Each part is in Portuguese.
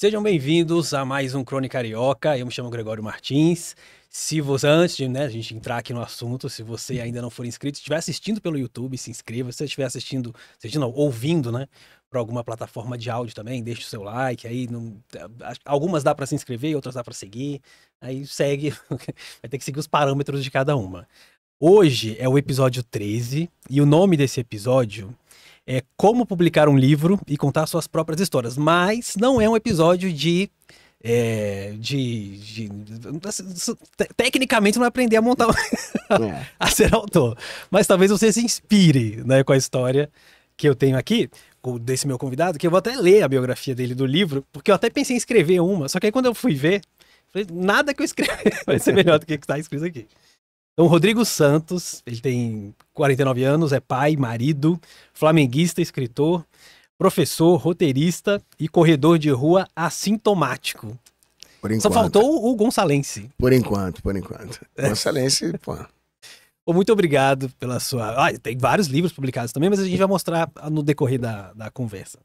Sejam bem-vindos a mais um Crônica Carioca. Eu me chamo Gregório Martins. Se você, antes de a gente entrar aqui no assunto, se você ainda não for inscrito, estiver assistindo pelo YouTube, se inscreva. Se você estiver assistindo não, ouvindo, né, por alguma plataforma de áudio também, deixe o seu like. Aí, algumas dá para se inscrever, outras dá para seguir. Aí segue, vai ter que seguir os parâmetros de cada uma. Hoje é o episódio 13 e o nome desse episódio é Como Publicar um Livro e Contar Suas Próprias Histórias, mas não é um episódio tecnicamente não vai aprender a montar a ser autor, mas talvez você se inspire, né, com a história que eu tenho aqui desse meu convidado, que eu vou até ler a biografia dele do livro, porque eu até pensei em escrever uma, só que aí quando eu fui ver, falei, nada que eu escrever vai ser melhor do que está escrito aqui. Então, Rodrigo Santos, ele tem 49 anos, é pai, marido, flamenguista, escritor, professor, roteirista e corredor de rua assintomático. Por enquanto. Só faltou o gonçalense. Por enquanto. Gonçalense, pô. Muito obrigado pela sua... tem vários livros publicados também, mas a gente vai mostrar no decorrer da conversa.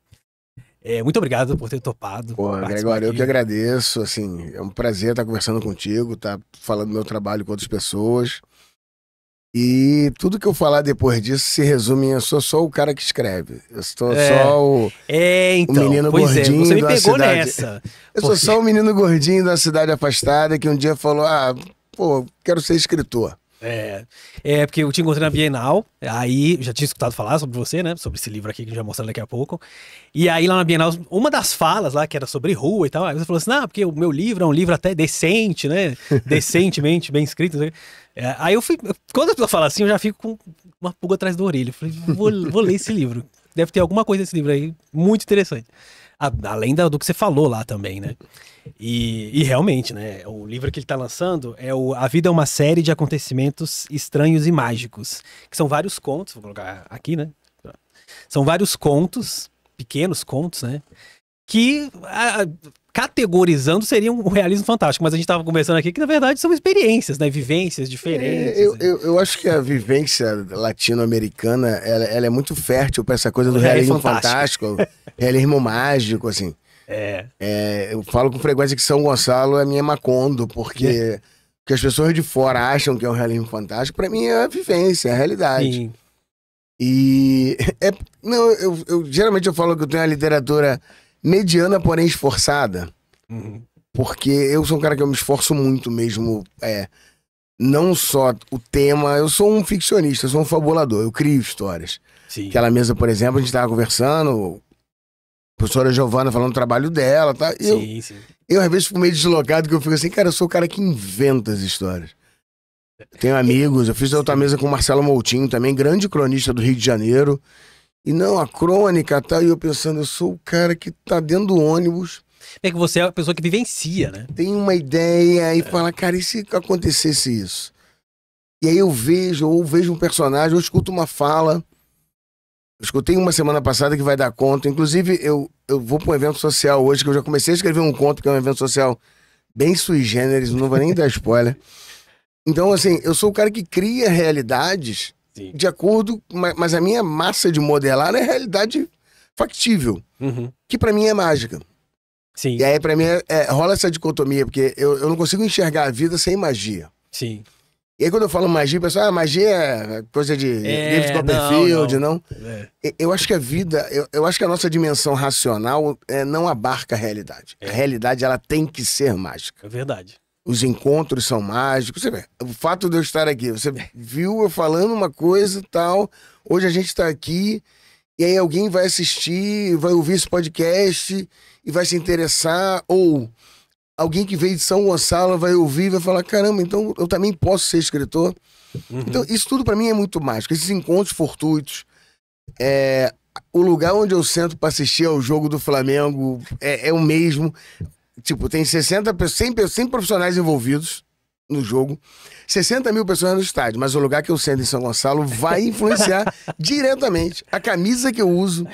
Muito obrigado por ter topado. Pô, Gregório, eu que agradeço, assim, é um prazer estar conversando contigo, estar falando do meu trabalho com outras pessoas. E tudo que eu falar depois disso se resume em eu sou só o cara que escreve. Eu sou só o menino gordinho você me da pegou cidade. Nessa. Eu sou só o menino gordinho da cidade afastada que um dia falou, quero ser escritor. Porque eu te encontrei na Bienal, aí já tinha escutado falar sobre você, né, sobre esse livro aqui que a gente vai mostrar daqui a pouco, e aí lá na Bienal, uma das falas lá, que era sobre rua e tal, aí você falou assim, porque o meu livro é um livro até decente, né, decentemente bem escrito, aí eu fui, quando a pessoa fala assim, eu já fico com uma pulga atrás da orelha, eu falei, vou ler esse livro, deve ter alguma coisa nesse livro aí, muito interessante. Além do que você falou lá também, né? E realmente, né? O livro que ele tá lançando é A Vida é uma Série de Acontecimentos Estranhos e Mágicos, que são vários contos, vou colocar aqui, né? São vários contos, pequenos contos, né? Que, categorizando, seriam um realismo fantástico, mas a gente tava conversando aqui que, na verdade, são experiências, né? Vivências diferentes. Eu acho que a vivência latino-americana, ela é muito fértil para essa coisa do realismo fantástico, realismo mágico, assim. Eu falo com frequência que São Gonçalo é minha Macondo, porque que as pessoas de fora acham que é um realismo fantástico, para mim é a vivência, é a realidade. Sim. E geralmente eu falo que eu tenho uma literatura mediana, porém esforçada. Uhum. Porque eu sou um cara que eu me esforço muito mesmo. Não só o tema, eu sou um ficcionista, eu sou um fabulador, eu crio histórias. Sim. Aquela mesa, por exemplo, a gente tava conversando, a professora Giovana falando do trabalho dela, tá? E sim. Eu às vezes fico meio deslocado, que eu fico assim, cara, eu sou o cara que inventa as histórias. Tenho amigos, eu fiz outra mesa com o Marcelo Moutinho também, grande cronista do Rio de Janeiro. E não, a crônica, tá? E eu pensando, eu sou o cara que tá dentro do ônibus. É que você é a pessoa que vivencia, né? Tem uma ideia e fala, cara, e se acontecesse isso? E aí eu vejo um personagem, eu escuto uma fala. Eu escutei uma semana passada que vai dar conta. Inclusive, eu vou para um evento social hoje, que eu já comecei a escrever um conto, que é um evento social bem sui generis, não vou nem dar spoiler. Então, assim, eu sou o cara que cria realidades de acordo, mas a minha massa de modelar é realidade factível, que pra mim é mágica. Sim. E aí pra mim rola essa dicotomia, porque eu não consigo enxergar a vida sem magia. Sim. E aí quando eu falo magia, o pessoal, magia é coisa de David Copperfield, não. Eu acho que a vida, eu acho que a nossa dimensão racional não abarca a realidade. A realidade, ela tem que ser mágica. É verdade. Os encontros são mágicos. Você vê, o fato de eu estar aqui, você viu eu falando uma coisa e tal, hoje a gente tá aqui, e aí alguém vai assistir, vai ouvir esse podcast e vai se interessar, ou alguém que veio de São Gonçalo vai ouvir e vai falar, caramba, então eu também posso ser escritor. Então isso tudo pra mim é muito mágico, esses encontros fortuitos, o lugar onde eu sento pra assistir ao jogo do Flamengo é o mesmo. Tipo, tem 100 profissionais envolvidos no jogo, 60 mil pessoas no estádio, mas o lugar que eu sento em São Gonçalo vai influenciar diretamente a camisa que eu uso.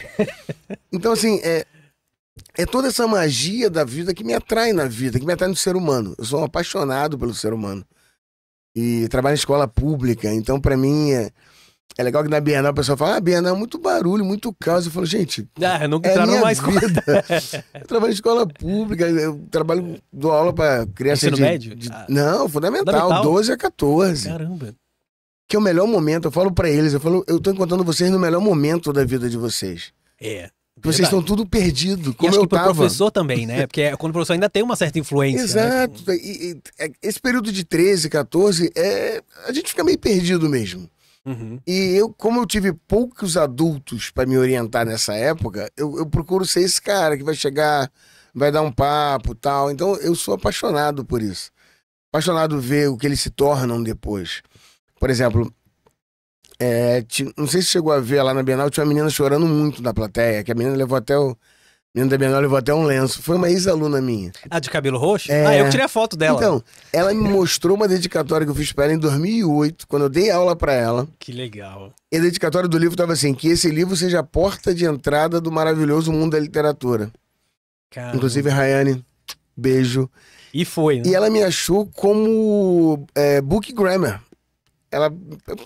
Então, assim, é toda essa magia da vida que me atrai na vida, que me atrai no ser humano. Eu sou um apaixonado pelo ser humano. E trabalho em escola pública, então, pra mim, É legal que na Bienal o pessoal fala, Bienal é muito barulho, muito caos. Eu falo, gente, Eu nunca é a entraram minha numa escola. vida. Eu trabalho em escola pública, eu trabalho, dou aula pra criança Ensino médio? Não, fundamental, Fundamental? 12 a 14. Caramba. Que é o melhor momento, eu falo pra eles, eu tô encontrando vocês no melhor momento da vida de vocês. É. Vocês estão tudo perdidos, E como acho eu que pro tava. professor também, né? Porque quando o professor ainda tem uma certa influência. Né? Exato. Esse período de 13, 14, a gente fica meio perdido mesmo. Uhum. E como eu tive poucos adultos para me orientar nessa época, eu procuro ser esse cara que vai chegar, vai dar um papo e tal. Então eu sou apaixonado por isso. Apaixonado ver o que eles se tornam depois. Por exemplo, não sei se chegou a ver lá na Bienal, tinha uma menina chorando muito na plateia, que a menina levou até o menino da Bienal levou até um lenço. Foi uma ex-aluna minha. Ah, de cabelo roxo? Eu tirei a foto dela. Então, ela me mostrou uma dedicatória que eu fiz pra ela em 2008, quando eu dei aula pra ela. Que legal. E a dedicatória do livro tava assim, que esse livro seja a porta de entrada do maravilhoso mundo da literatura. Caramba. Inclusive, Rayane, beijo. E foi, né? E ela me achou como book grammar. Ela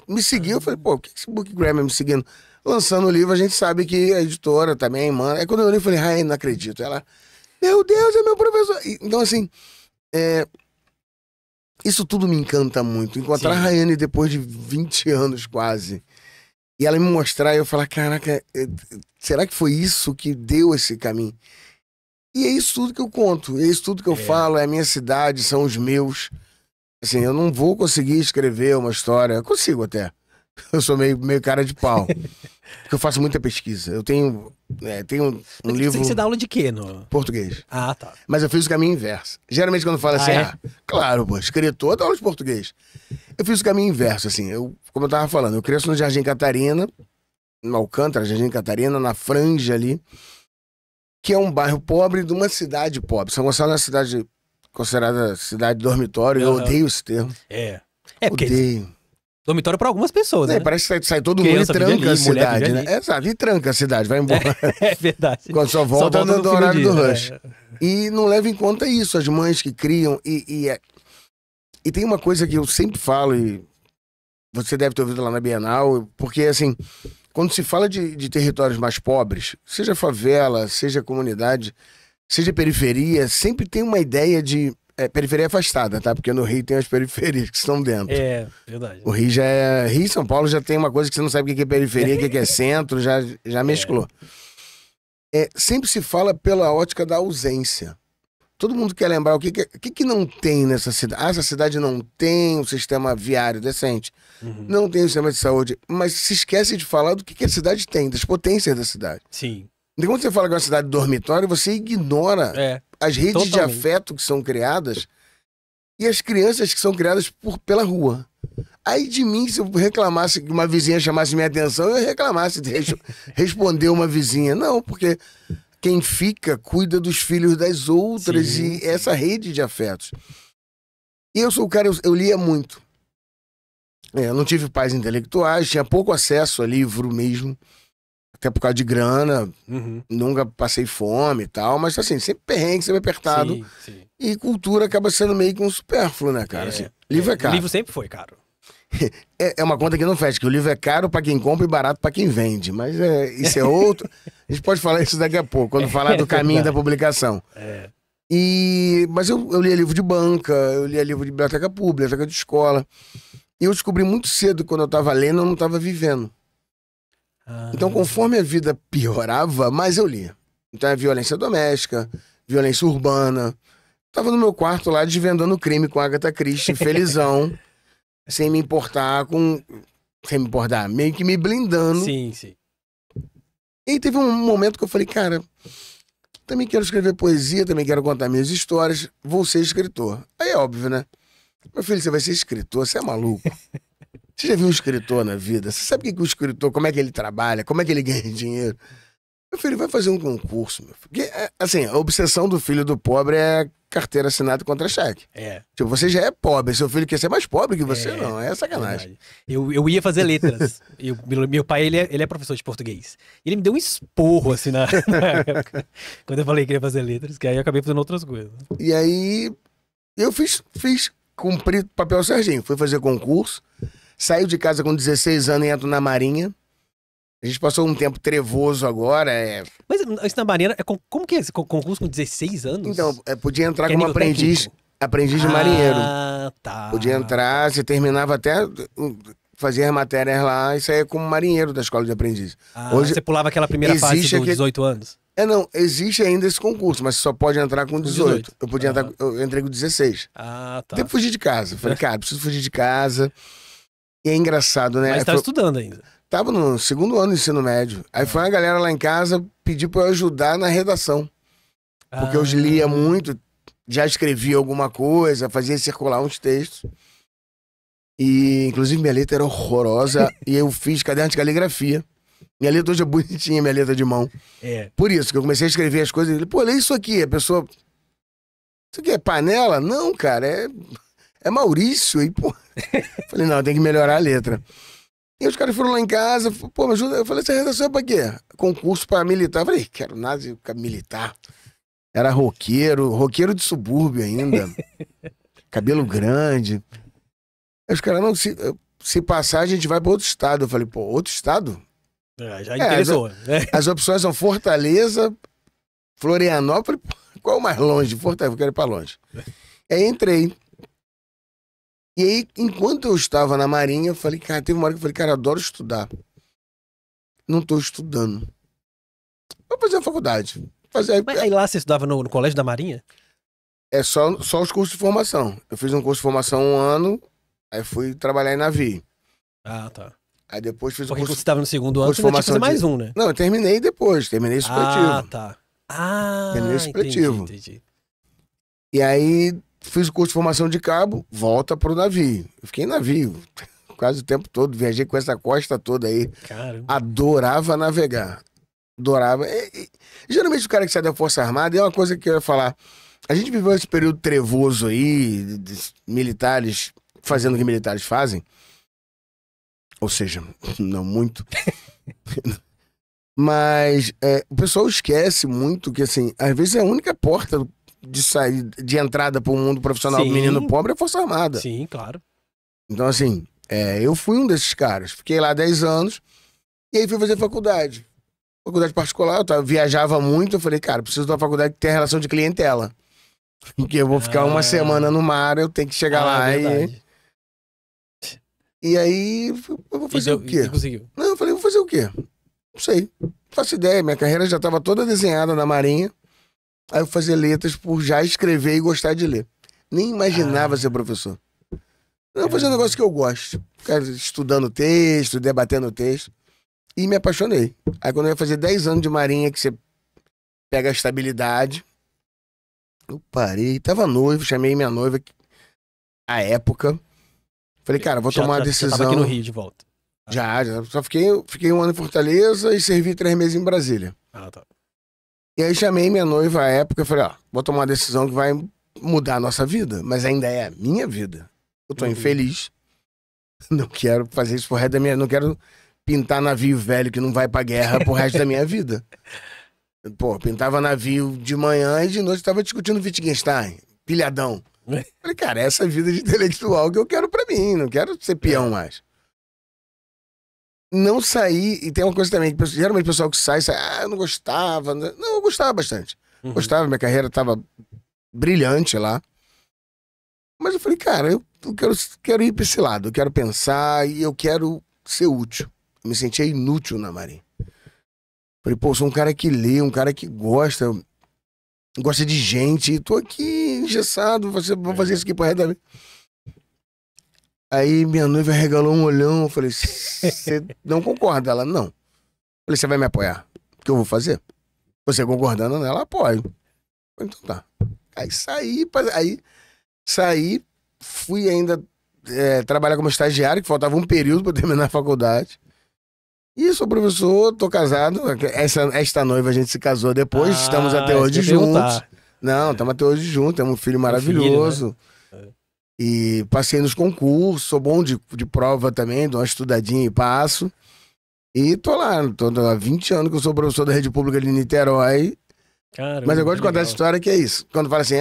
me seguiu, eu falei, pô, o que esse book grammar me seguindo? Lançando o livro, a gente sabe que a editora também, mano. Aí quando eu olhei, eu falei, Rayane, não acredito. Ela, meu Deus, é meu professor. Então, assim, isso tudo me encanta muito. Encontrar a Rayane depois de 20 anos quase. E ela me mostrar e eu falar, caraca, será que foi isso que deu esse caminho? E é isso tudo que eu conto, é isso tudo que eu falo, é a minha cidade, são os meus. Assim, eu não vou conseguir escrever uma história, eu consigo até. Eu sou meio cara de pau. Porque eu faço muita pesquisa. Eu tenho um livro... Você dá aula de quê? No... Português. Ah, tá. Mas eu fiz o caminho inverso. Geralmente quando fala assim, claro, pô, escritor, dá aula de português. Eu fiz o caminho inverso, assim. Como eu tava falando, eu cresço no Jardim Catarina, no Alcântara, Jardim Catarina, na Franja ali, que é um bairro pobre de uma cidade pobre. São Gonçalo é uma cidade considerada cidade dormitório, eu odeio esse termo. Porque odeio. Dormitório para algumas pessoas, né? Parece que sai todo mundo e tranca a cidade, né? Exato, e tranca a cidade, vai embora. É verdade. Quando só volta no horário do rush. E não leva em conta isso, as mães que criam. E tem uma coisa que eu sempre falo, e você deve ter ouvido lá na Bienal, porque assim, quando se fala de territórios mais pobres, seja favela, seja comunidade, seja periferia, sempre tem uma ideia de periferia afastada, tá? Porque no Rio tem as periferias que estão dentro. É, verdade. O Rio Rio e São Paulo já tem uma coisa que você não sabe o que é periferia, o que é centro, já mesclou. Sempre se fala pela ótica da ausência. Todo mundo quer lembrar o que não tem nessa cidade. Essa cidade não tem um sistema viário decente, não tem um sistema de saúde, mas se esquece de falar do que a cidade tem, das potências da cidade. Sim. Então, quando você fala que é uma cidade dormitório, você ignora as redes de afeto que são criadas e as crianças que são criadas pela rua. Aí de mim, se eu reclamasse que uma vizinha chamasse minha atenção, eu reclamasse de responder uma vizinha. Não, porque quem fica cuida dos filhos das outras. Sim. E essa rede de afetos. E eu sou o cara, eu lia muito. Eu não tive pais intelectuais, tinha pouco acesso a livro mesmo. Até por causa de grana, nunca passei fome e tal, mas assim, sempre perrengue, sempre apertado. Sim, sim. E cultura acaba sendo meio que um supérfluo, né, cara? Assim, livro é caro. O livro sempre foi caro. É uma conta que não fecha, que o livro é caro pra quem compra e barato pra quem vende. Mas isso é outro. A gente pode falar isso daqui a pouco, quando falar do caminho da publicação. Mas eu lia livro de banca, eu lia livro de biblioteca pública, biblioteca de escola. E eu descobri muito cedo que quando eu tava lendo, eu não tava vivendo. Então, conforme a vida piorava, mais eu lia. Então, é violência doméstica, violência urbana. Tava no meu quarto lá, desvendando crime com a Agatha Christie, felizão, sem me importar com... Sem me importar, meio que me blindando. Sim, sim. E teve um momento que eu falei, cara, também quero escrever poesia, também quero contar minhas histórias, vou ser escritor. Aí é óbvio, né? Meu filho, você vai ser escritor, você é maluco. Você já viu um escritor na vida? Você sabe o escritor, como é que ele trabalha, como é que ele ganha dinheiro? Meu filho, vai fazer um concurso, meu filho. Porque, assim, a obsessão do filho do pobre é carteira assinada contra cheque. Tipo, você já é pobre, seu filho quer ser mais pobre que você, não, é sacanagem. Eu ia fazer letras. Meu pai, ele é professor de português. Ele me deu um esporro, assim, na época, quando eu falei que ia fazer letras, que aí eu acabei fazendo outras coisas. E aí, eu cumpri papel certinho, fui fazer concurso. Saio de casa com 16 anos e entro na Marinha. A gente passou um tempo trevoso agora. Mas isso na Marinha, como que é esse concurso com 16 anos? Então, podia entrar Que é como nível aprendiz, técnico? aprendiz de marinheiro. Ah, tá. Podia entrar, você terminava até, fazia as matérias lá e saía como marinheiro da escola de aprendiz. Hoje você pulava aquela primeira fase existe dos aquele- 18 anos. Não, existe ainda esse concurso, mas você só pode entrar com 18. 18. Eu podia entrar, eu entrei com 16. Ah, tá. Depois fugir de casa. Falei, cara, preciso fugir de casa. E é engraçado, né? Mas tava estudando ainda. Tava no segundo ano do ensino médio. Aí foi uma galera lá em casa pedir pra eu ajudar na redação. Porque eu lia muito, já escrevia alguma coisa, fazia circular uns textos. E, inclusive, minha letra era horrorosa. E eu fiz caderno de caligrafia. Minha letra hoje é bonitinha, minha letra de mão. É. Por isso que eu comecei a escrever as coisas. Ele, pô, lê isso aqui. A pessoa... Isso aqui é panela? Não, cara, é Maurício. E, pô... Falei, não, tem que melhorar a letra. E os caras foram lá em casa, pô, me ajuda. Eu falei, essa redação é pra quê? Concurso pra militar. Eu falei, quero nada de militar. Era roqueiro de subúrbio ainda. Cabelo grande. Aí os caras, não, se passar, a gente vai pra outro estado. Eu falei, pô, outro estado? Já interessou. As opções são Fortaleza, Florianópolis. Qual é o mais longe? Fortaleza, eu quero ir pra longe. Aí entrei. E aí, enquanto eu estava na Marinha, eu falei, cara, teve uma hora que eu falei, cara, eu adoro estudar. Não tô estudando. Vou fazer a faculdade. Mas aí lá você estudava no Colégio da Marinha? É só os cursos de formação. Eu fiz um curso de formação 1 ano, aí fui trabalhar em navio. Ah, tá. Aí depois fiz o Porque curso... você estava no segundo ano, curso você de ainda tinha que fazer formação mais um, né? Não, eu terminei depois, terminei supletivo. Ah, tá. Terminei supletivo. Entendi. E aí fiz o curso de formação de cabo, volta pro navio. Eu fiquei em navio quase o tempo todo, viajei com essa costa toda aí. Caramba. Adorava navegar. Adorava. Geralmente o cara que sai da Força Armada, é uma coisa que eu ia falar. A gente viveu esse período trevoso aí, de militares fazendo o que militares fazem. Ou seja, não muito. Mas o pessoal esquece muito que, assim, às vezes é a única porta de sair, de entrada para o mundo profissional do Sim. menino pobre é a Força Armada. Sim, claro. Então, assim, eu fui um desses caras. Fiquei lá 10 anos e aí fui fazer faculdade. Faculdade particular, viajava muito. Eu falei, cara, preciso de uma faculdade que tenha relação de clientela. Porque eu vou ficar uma semana no mar, eu tenho que chegar lá verdade. e aí eu vou fazer o quê? E conseguiu. Não, eu falei, vou fazer o quê? Não sei. Não faço ideia. Minha carreira já estava toda desenhada na Marinha. Aí eu fazia letras por já escrever e gostar de ler. Nem imaginava ser professor. Não, fazer um negócio que eu gosto. Ficar estudando texto, debatendo texto. E me apaixonei. Aí quando eu ia fazer 10 anos de Marinha, que você pega a estabilidade, eu parei. Tava noivo, chamei minha noiva, à época. Falei, cara, vou tomar uma decisão. Você tava aqui no Rio de volta. Já. Só fiquei um ano em Fortaleza e servi 3 meses em Brasília. Ah, tá. E aí chamei minha noiva à época e falei, ó, vou tomar uma decisão que vai mudar a nossa vida, mas ainda é a minha vida. Eu tô infeliz. Não quero fazer isso pro resto da minha... Não quero pintar navio velho que não vai pra guerra pro resto da minha vida. Pô, pintava navio de manhã e de noite tava discutindo Wittgenstein, pilhadão. Falei, cara, essa vida de intelectual que eu quero pra mim, não quero ser peão mais. Não saí, e tem uma coisa também, que geralmente o pessoal que sai, eu não gostava. Não, eu gostava bastante. Gostava, minha carreira tava brilhante lá. Mas eu falei, cara, eu quero ir pra esse lado, eu quero pensar e eu quero ser útil. Eu me sentia inútil na Marinha. Falei, pô, sou um cara que lê, um cara que gosta de gente, e tô aqui engessado, vou fazer isso aqui pro resto da vida. Aí minha noiva regalou um olhão, eu falei, você não concorda? Ela, não. Eu falei, você vai me apoiar? O que eu vou fazer? Você concordando, ela apoia. Então tá. Aí saí, fui ainda trabalhar como estagiário, que faltava um período para terminar a faculdade. E sou professor, tô casado. Esta noiva a gente se casou depois, estamos até hoje juntos. Não, estamos até hoje juntos, temos um filho maravilhoso. E passei nos concursos, sou bom de prova também, dou uma estudadinha e passo. E tô lá, há 20 anos que eu sou professor da Rede Pública de Niterói. Caramba, mas eu gosto de contar essa história que é isso. Quando fala assim,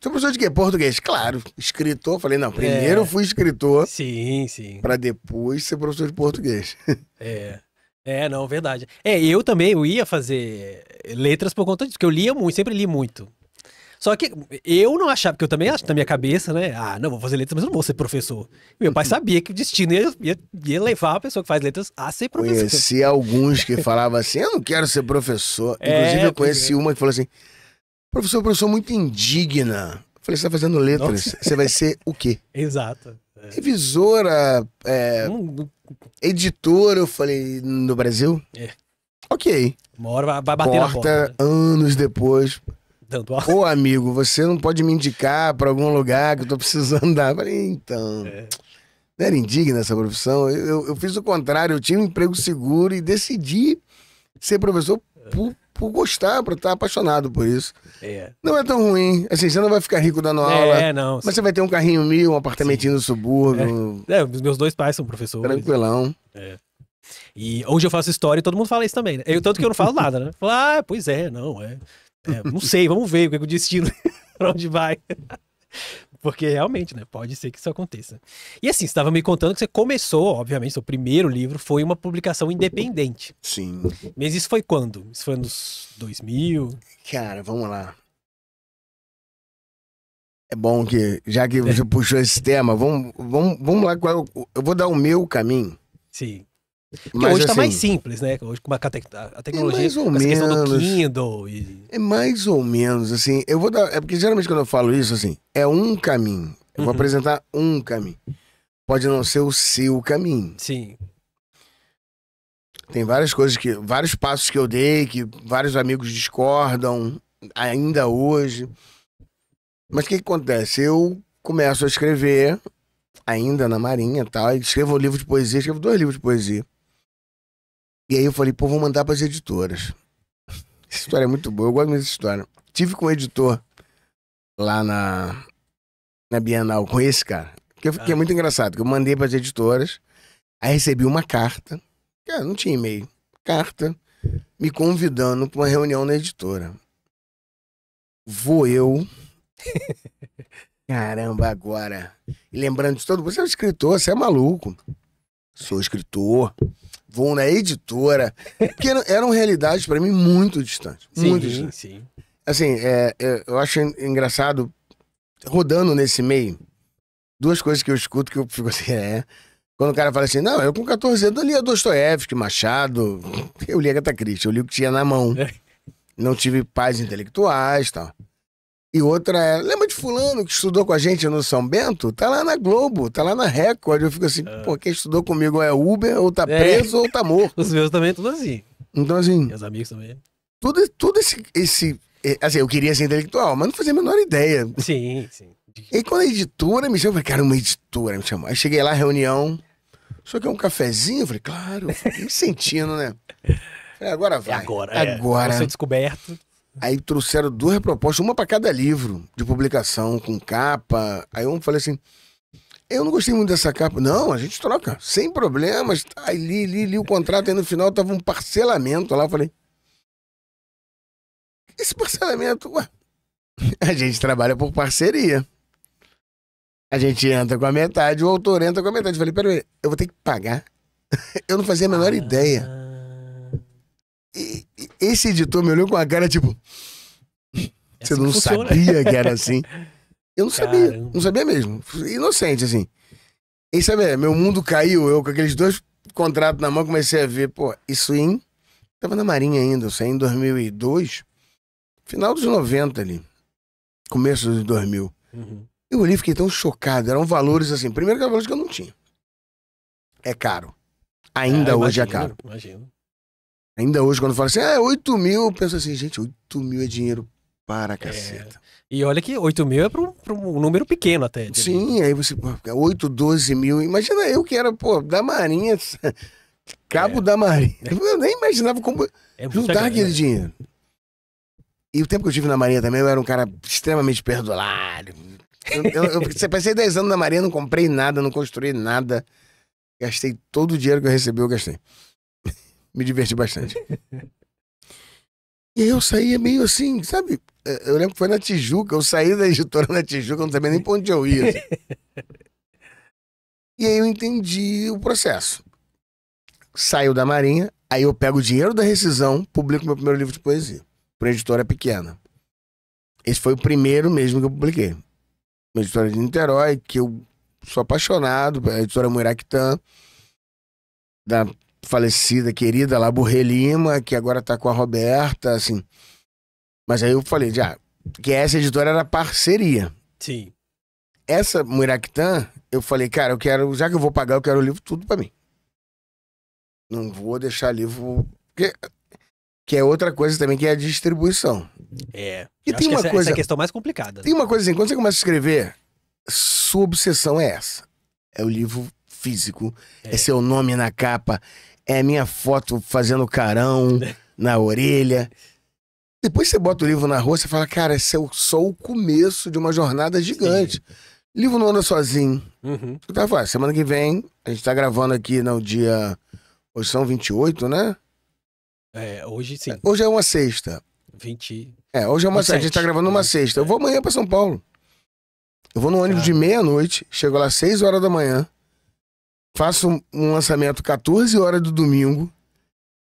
Você é professor de quê? Português. Claro, escritor. Falei, não, primeiro eu fui escritor Sim, sim. pra depois ser professor de português. Não, verdade. Eu também, eu ia fazer letras por conta disso, porque eu lia muito, sempre li muito. Só que eu não achava, porque eu também acho na minha cabeça, né? Ah, não, vou fazer letras, mas eu não vou ser professor. E meu pai sabia que o destino ia levar a pessoa que faz letras a ser professor. Conheci alguns que falavam assim, eu não quero ser professor. Inclusive eu conheci uma que falou assim, professor muito indigna. Eu falei, você tá fazendo letras, você vai ser o quê? Exato. Revisora, editora, eu falei, no Brasil? Ok. Uma hora vai bater na porta. Né? Anos depois. Ô amigo, você não pode me indicar pra algum lugar que eu tô precisando dar. Eu falei, então. Não era indigna essa profissão? Eu fiz o contrário, eu tinha um emprego seguro e decidi ser professor por gostar, por estar apaixonado por isso. Não é tão ruim. Assim, você não vai ficar rico dando aula. Não. Mas você vai ter um carrinho um apartamentinho no subúrbio. Os meus dois pais são professores. Tranquilão. E hoje eu faço história e todo mundo fala isso também, né? Tanto que eu não falo nada, né? Falo, pois é, não, não sei, vamos ver o que é o destino, pra onde vai. Porque realmente, né? Pode ser que isso aconteça. E assim, você estava me contando que você começou, obviamente, seu primeiro livro foi uma publicação independente. Sim. Mas isso foi quando? Isso foi nos 2000? Cara, vamos lá. É bom que, já que você puxou esse tema, vamos lá. Eu vou dar o meu caminho. Sim. Porque hoje tá mais simples, né? Hoje com a tecnologia, mais ou essa questão do menos. Kindle. É mais ou menos, assim. Eu vou dar. É porque geralmente quando eu falo isso, assim, é um caminho. Eu vou apresentar um caminho. Pode não ser o seu caminho. Sim. Tem vários passos que eu dei, que vários amigos discordam, ainda hoje. Mas o que acontece? Eu começo a escrever, ainda na Marinha e tal, e escrevo um livro de poesia, escrevo 2 livros de poesia. E aí eu falei, vou mandar para as editoras. Essa história é muito boa, eu gosto muito dessa história. Tive com um editor lá na Bienal, com esse cara, que é muito engraçado, que eu mandei para as editoras, aí recebi uma carta, não tinha e-mail, carta, me convidando para uma reunião na editora. Vou eu... Caramba, agora. E lembrando de todo mundo, você é um escritor, você é maluco. Sou escritor, vou na editora. Porque eram realidades pra mim muito distantes. Muito distantes. Sim. Assim, eu acho engraçado, rodando nesse meio, 2 coisas que eu escuto que eu fico assim, Quando o cara fala assim, não, eu com 14 anos eu lia Dostoiévski, Machado, eu li Agatha Christie, eu li o que tinha na mão. Não tive pais intelectuais e tal. E outra lembra de fulano que estudou com a gente no São Bento? Tá lá na Globo, tá lá na Record. Eu fico assim, quem estudou comigo é Uber, ou tá preso, ou tá morto. Os meus também, tudo assim. Então, assim... Meus amigos também. Tudo esse... Assim, eu queria ser intelectual, mas não fazia a menor ideia. Sim. E aí, quando a editora me chamou, eu falei, cara, uma editora me chamou. Aí cheguei lá, reunião, só que é um cafezinho? Eu falei, claro, me sentindo, né? Falei, agora vai. Agora. Vou ser descoberto. Aí trouxeram 2 propostas, uma para cada livro de publicação, com capa. Aí eu falei assim, eu não gostei muito dessa capa. Não, a gente troca, sem problemas. Aí li o contrato, aí no final tava um parcelamento lá. Eu falei, esse parcelamento, a gente trabalha por parceria. A gente entra com a metade, o autor entra com a metade. Eu falei, peraí, eu vou ter que pagar? Eu não fazia a menor ideia. E esse editor me olhou com a cara tipo, você não sabia que era assim? Eu não sabia, não sabia mesmo. Inocente, assim. E sabe, meu mundo caiu, eu com aqueles 2 contratos na mão comecei a ver, isso tava na Marinha ainda, eu saí em 2002, final dos 90 ali, começo dos 2000. Eu olhei e fiquei tão chocado, eram valores assim, primeiro que eram valores que eu não tinha. É caro. Ainda hoje é caro. Imagino. Ainda hoje, quando fala assim, 8 mil, eu penso assim, gente, 8 mil é dinheiro para a caceta. E olha que 8 mil é para um número pequeno até. Sim, aí você, 8, 12 mil. Imagina eu que era, da Marinha, cabo da Marinha. Eu nem imaginava como juntar aquele dinheiro. E o tempo que eu tive na Marinha também, eu era um cara extremamente perdulário. Eu passei 10 anos na Marinha, não comprei nada, não construí nada. Gastei todo o dinheiro que eu recebi, eu gastei. Me diverti bastante. E aí eu saía meio assim, sabe? Eu lembro que foi na Tijuca, eu saí da editora na Tijuca, eu não sabia nem pra onde eu ia. Assim. E aí eu entendi o processo. Saiu da Marinha, aí eu pego o dinheiro da rescisão, publico meu primeiro livro de poesia, pra editora pequena. Esse foi o primeiro mesmo que eu publiquei. Uma editora de Niterói, que eu sou apaixonado, a editora Muiractã, da falecida, querida Laburrê Lima, que agora tá com a Roberta, assim. Mas aí eu falei, já, que essa editora era parceria. Sim. Essa Muiractã, eu falei, cara, eu quero, já que eu vou pagar, eu quero o livro tudo pra mim. Não vou deixar livro... Que é outra coisa também, que é a distribuição. É. E Eu tem acho que uma essa coisa... é a questão mais complicada. Tem uma coisa assim, quando você começa a escrever, sua obsessão é essa. É o livro físico, é seu nome na capa, é a minha foto fazendo carão na orelha. Depois você bota o livro na rua, você fala, cara, esse é só o começo de uma jornada gigante. Sim. Livro não anda sozinho. Uhum. Eu tava falando, semana que vem, a gente tá gravando aqui no dia... Hoje são 28, né? Hoje sim. Hoje é uma sexta. 20... hoje é uma sexta. A gente tá gravando uma sexta. Eu vou amanhã pra São Paulo. Eu vou no ônibus de meia-noite, chego lá às 6 horas da manhã, faço um lançamento 14 horas do domingo,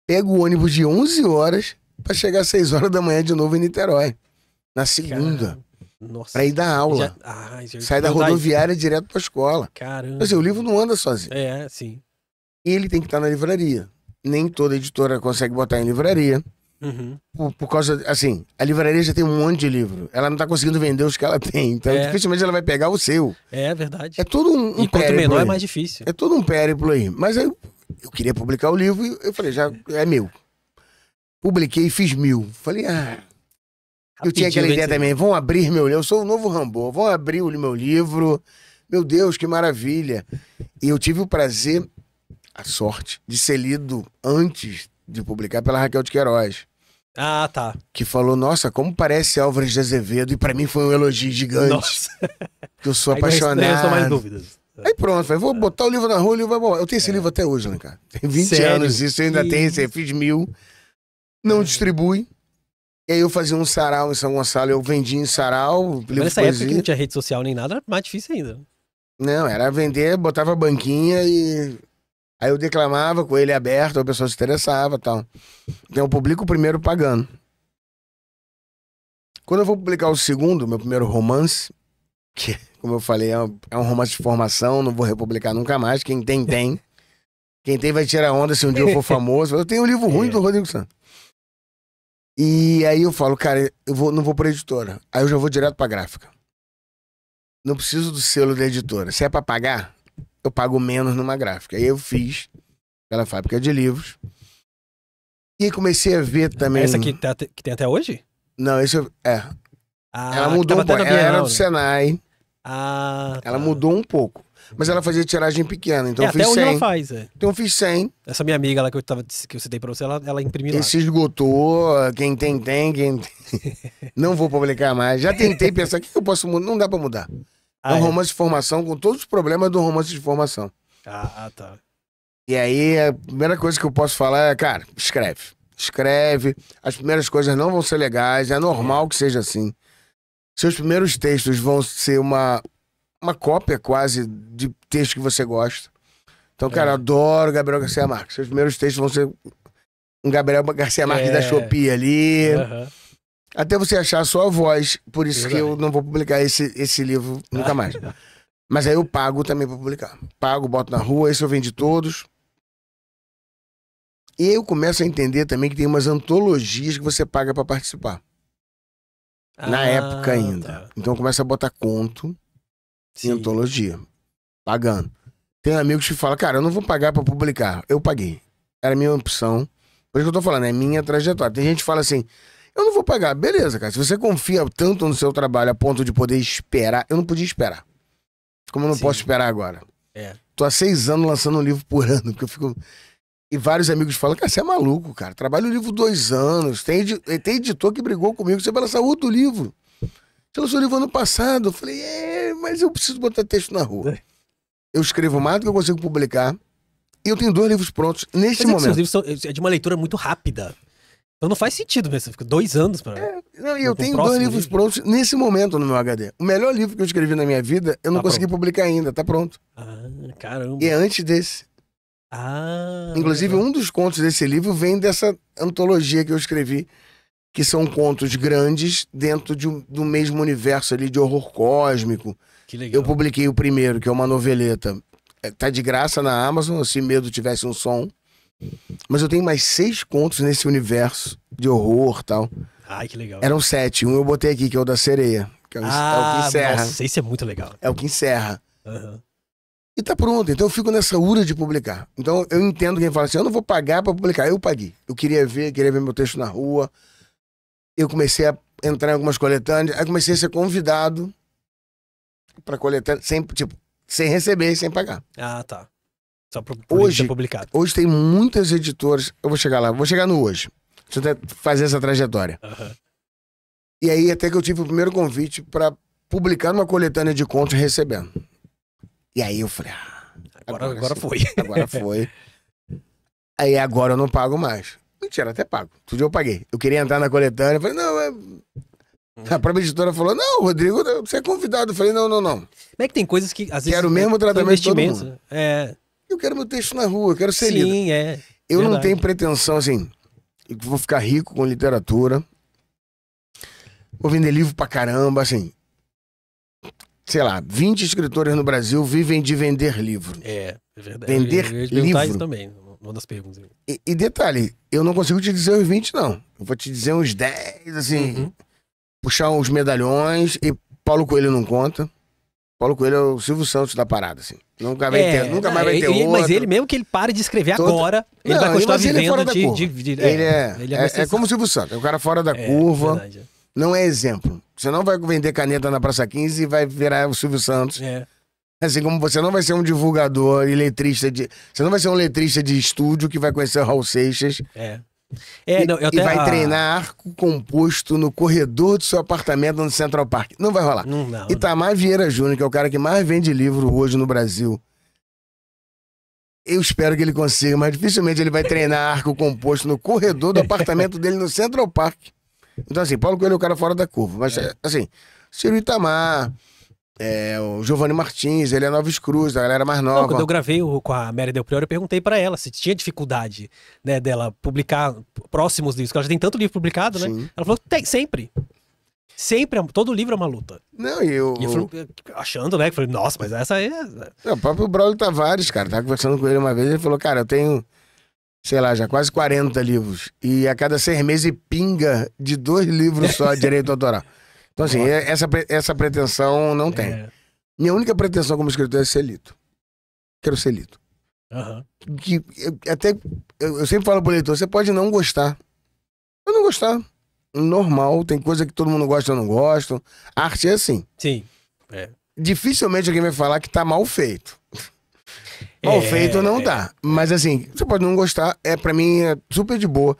pego o ônibus de 11 horas pra chegar às 6 horas da manhã de novo em Niterói. Na segunda. Caramba. Nossa. Pra ir dar aula. Sai da rodoviária direto pra escola. Caramba. Mas assim, o livro não anda sozinho. Sim. E ele tem que estar na livraria. Nem toda editora consegue botar em livraria. Uhum. Por causa, assim, a livraria já tem um monte de livro. Ela não tá conseguindo vender os que ela tem. Então, dificilmente ela vai pegar o seu. É verdade. É todo um e quanto menor é mais difícil. É todo um périplo aí. Mas aí eu queria publicar o livro e eu falei, já é meu. Publiquei e fiz 1000. Falei, eu tinha aquela ideia também, vão abrir meu livro. Eu sou o novo Rambo, vão abrir o meu livro. Meu Deus, que maravilha. E eu tive o prazer, a sorte, de ser lido antes de publicar pela Raquel de Queiroz. Ah, tá. Que falou, nossa, como parece Álvares de Azevedo. E pra mim foi um elogio gigante. Nossa. Que eu sou apaixonado. Não restou mais dúvidas. Aí pronto, falei, vou botar o livro na rua, o livro vai bom. Eu tenho esse livro até hoje, né, cara? Tem 20 anos isso, eu ainda tenho esse, eu fiz 1000. Não distribui. E aí eu fazia um sarau em São Gonçalo, eu vendia em sarau, Mas nessa época que não tinha rede social nem nada, era mais difícil ainda. Não, era vender, botava a banquinha e... Aí eu declamava com ele aberto, a pessoa se interessava e tal. Então eu publico o primeiro pagando. Quando eu vou publicar o segundo, meu primeiro romance, que, como eu falei, é um romance de formação, não vou republicar nunca mais. Quem tem, tem. Quem tem vai tirar onda se um dia eu for famoso. Eu tenho um livro ruim do Rodrigo Santos. E aí eu falo, cara, não vou pra editora. Aí eu já vou direto pra gráfica. Não preciso do selo da editora. Se é pra pagar, eu pago menos numa gráfica. Aí eu fiz aquela fábrica de livros. E aí comecei a ver também... Essa aqui que tem até hoje? Não, esse ela mudou um pouco. Ela era do Senai. Ela mudou um pouco. Mas ela fazia tiragem pequena, então eu fiz 100. Até hoje ela faz, Então eu fiz 100. Essa minha amiga lá que eu citei pra você, ela imprimiu lá. Esse esgotou, quem tem, quem... Não vou publicar mais. Já tentei pensar, o que eu posso mudar? Não dá pra mudar. É um romance de formação com todos os problemas do romance de formação. Tá. E aí, a primeira coisa que eu posso falar é, cara, escreve. Escreve. As primeiras coisas não vão ser legais, é normal que seja assim. Seus primeiros textos vão ser uma cópia quase de texto que você gosta. Então, cara, eu adoro Gabriel Garcia Marques. Seus primeiros textos vão ser um Gabriel Garcia Marques da Shopee ali. Até você achar a sua voz. Por isso que eu não vou publicar esse livro nunca mais. Mas aí eu pago também pra publicar. Pago, boto na rua, esse eu vendi todos. E aí eu começo a entender também que tem umas antologias que você paga pra participar. Na época ainda. Tá. Então começa a botar conto em antologia. Pagando. Tem amigos que falam, cara, eu não vou pagar pra publicar. Eu paguei. Era minha opção. Por isso que eu tô falando, é minha trajetória. Tem gente que fala assim, eu não vou pagar. Beleza, cara. Se você confia tanto no seu trabalho a ponto de poder esperar, eu não podia esperar. Como eu não posso esperar agora. Tô há 6 anos lançando um livro por ano, porque eu fico... E vários amigos falam, cara, você é maluco, cara. Trabalho o livro 2 anos. Tem editor que brigou comigo. Você vai lançar outro livro. Você lançou o livro ano passado. Eu falei, mas eu preciso botar texto na rua. Eu escrevo mais do que eu consigo publicar. E eu tenho 2 livros prontos neste momento. Seus livros é de uma leitura muito rápida. Então não faz sentido mesmo. Você fica 2 anos pra. Não, e eu Com o tenho próximo 2 livros livro? prontos nesse momento no meu HD. O melhor livro que eu escrevi na minha vida, eu não Tá consegui publicar ainda, tá pronto. Ah, caramba. E é antes desse. Ah. Inclusive, legal. um dos contos desse livro vem dessa antologia que eu escrevi, que são contos grandes dentro do mesmo universo ali de horror cósmico. Que legal. Eu publiquei o primeiro, que é uma noveleta. Tá de graça na Amazon, se medo tivesse um som. Mas eu tenho mais 6 contos nesse universo de horror e tal. Ai, que legal. Eram 7. Um eu botei aqui, que é o da sereia. Que é o que encerra. Nossa, esse é muito legal. É o que encerra. Aham. E tá pronto, então eu fico nessa ura de publicar. Então eu entendo quem fala assim, eu não vou pagar pra publicar. Eu paguei. Eu queria ver meu texto na rua. Eu comecei a entrar em algumas coletâneas. Aí comecei a ser convidado pra coletânea, sem receber e sem pagar. Ah, tá. Só pro Hoje- ser publicado. Hoje tem muitas editoras. Eu vou chegar lá, vou chegar no hoje. Deixa eu até fazer essa trajetória. Aham. E aí até que eu tive o primeiro convite pra publicar numa coletânea de contos recebendo. E aí eu falei, Agora sim. foi. Agora foi. Aí agora eu não pago mais. Mentira, até pago. Outro dia eu paguei. Eu queria entrar na coletânea. Eu falei, não, A própria editora falou, não, Rodrigo, você é convidado. Eu falei, não. Como é que tem coisas que às vezes. Quero o mesmo são tratamento de todo investimentos, mundo. É. Eu quero meu texto na rua, eu quero ser lido. Sim, é. Eu não verdade. tenho pretensão, assim, eu vou ficar rico com literatura. Vou vender livro pra caramba, assim. Sei lá, 20 escritores no Brasil vivem de vender livro. É verdade. Vender Eu ia te perguntar livro. isso também, uma das perguntas. E detalhe, eu não consigo te dizer os 20, não. Eu vou te dizer uns 10, assim, Uhum. puxar uns medalhões, e Paulo Coelho não conta. Paulo Coelho é o Silvio Santos da parada, assim. Nunca mais vai ter outro. Mas ele mesmo que ele pare de escrever Todo- agora, ele Não, vai continuar mas ele é fora vivendo da curva. Ele é como o Silvio Santos, é um cara fora da curva, Verdade. não é exemplo. Você não vai vender caneta na Praça 15 e vai virar o Silvio Santos. É. Assim como você não vai ser um divulgador e letrista de... Você não vai ser um letrista de estúdio que vai conhecer o Raul Seixas É. e vai treinar arco composto no corredor do seu apartamento no Central Park. Não vai rolar. Não. Itamar Vieira Júnior, que é o cara que mais vende livro hoje no Brasil. Eu espero que ele consiga, mas dificilmente ele vai treinar arco composto no corredor do apartamento dele no Central Park. Então, assim, Paulo Coelho é o cara fora da curva. Mas, assim, Ciro Itamar, o Giovanni Martins, ele é Noves Cruz, a galera mais Não, nova. quando eu gravei com a Mary Del Priore, eu perguntei pra ela se tinha dificuldade, né, dela publicar próximos livros, porque ela já tem tanto livro publicado, né? Sim. Ela falou, tem, sempre. Sempre, todo livro é uma luta. Não, e E eu falei, achando, né? Que falei, nossa, mas essa aí é. o próprio Braulio Tavares, cara, tava conversando com ele uma vez, ele falou, cara, eu tenho, sei lá, já quase 40 livros. E a cada 6 meses pinga de 2 livros só de direito autoral. Então, assim, essa pretensão não tem. É. Minha única pretensão como escritor é ser lido. Quero ser lido. Aham. Que eu sempre falo pro leitor, você pode não gostar. Eu não gostar. Normal, tem coisa que todo mundo gosta, eu não gosto. Arte é assim. Sim. Dificilmente alguém vai falar que tá mal feito. Mal feito não dá. Mas assim, você pode não gostar, pra mim é super de boa.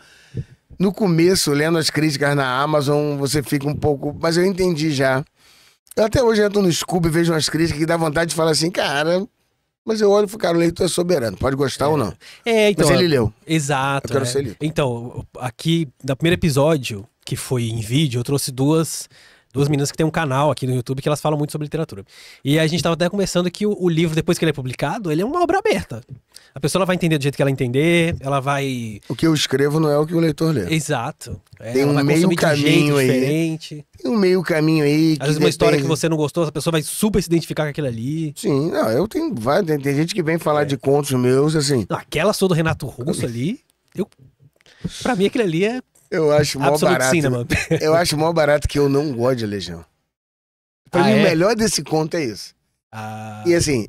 No começo, lendo as críticas na Amazon, você fica um pouco... Mas eu entendi já. Eu até hoje entro no Scooby e vejo umas críticas que dá vontade de falar assim, cara... Mas eu olho e falo, cara, o leitor é soberano, pode gostar ou não. Então, Mas ele leu. Exato. Eu quero ser lido. Então, aqui, no primeiro episódio, que foi em vídeo, eu trouxe duas meninas que tem um canal aqui no YouTube que elas falam muito sobre literatura. E a gente tava até conversando que o livro, depois que ele é publicado, ele é uma obra aberta. A pessoa ela vai entender do jeito que ela entender, ela vai... O que eu escrevo não é o que o leitor lê. Exato. Tem ela um vai meio consumir de um jeito caminho aí. diferente. Tem um meio caminho aí. Às vezes uma história que você não gostou, a pessoa vai super se identificar com aquilo ali. Sim, não, eu tenho vários. Tem gente que vem falar de contos meus, assim. Não, aquela sua do Renato Russo ali, pra mim aquilo ali é Eu acho mó absolute barato. cinema. Eu acho mó barato que eu não gosto de Legião. Pra mim, o melhor desse conto é isso. E assim,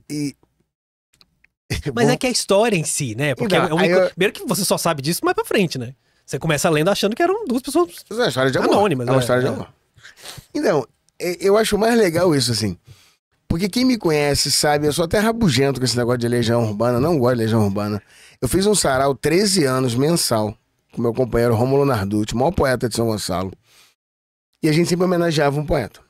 Mas Bom, é que a história em si, né? Porque então, primeiro que você só sabe disso mais pra frente, né? Você começa lendo achando que eram duas pessoas é uma história de amor. anônimas. É uma né? história de amor. Então, eu acho mais legal isso, assim. Porque quem me conhece sabe, eu sou até rabugento com esse negócio de Legião Urbana, não gosto de Legião Urbana. Eu fiz um sarau 13 anos, mensal, com meu companheiro Rômulo Narducci, o maior poeta de São Gonçalo. E a gente sempre homenageava um poeta.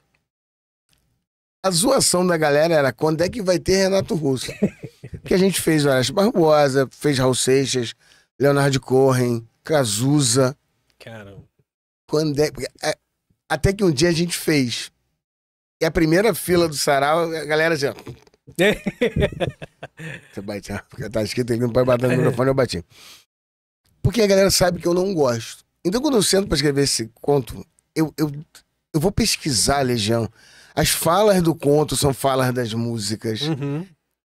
A zoação da galera era quando é que vai ter Renato Russo. Porque a gente fez Horácio Barbosa, fez Raul Seixas, Leonardo Cohen, Cazuza. Caramba. Até que um dia a gente fez. E a primeira fila do sarau, a galera assim, ó. Você bate, porque tá escrito ali, não pode bater no microfone, eu bati. Porque a galera sabe que eu não gosto. Então, quando eu sento pra escrever esse conto, eu vou pesquisar, Legião. As falas do conto são falas das músicas. Uhum.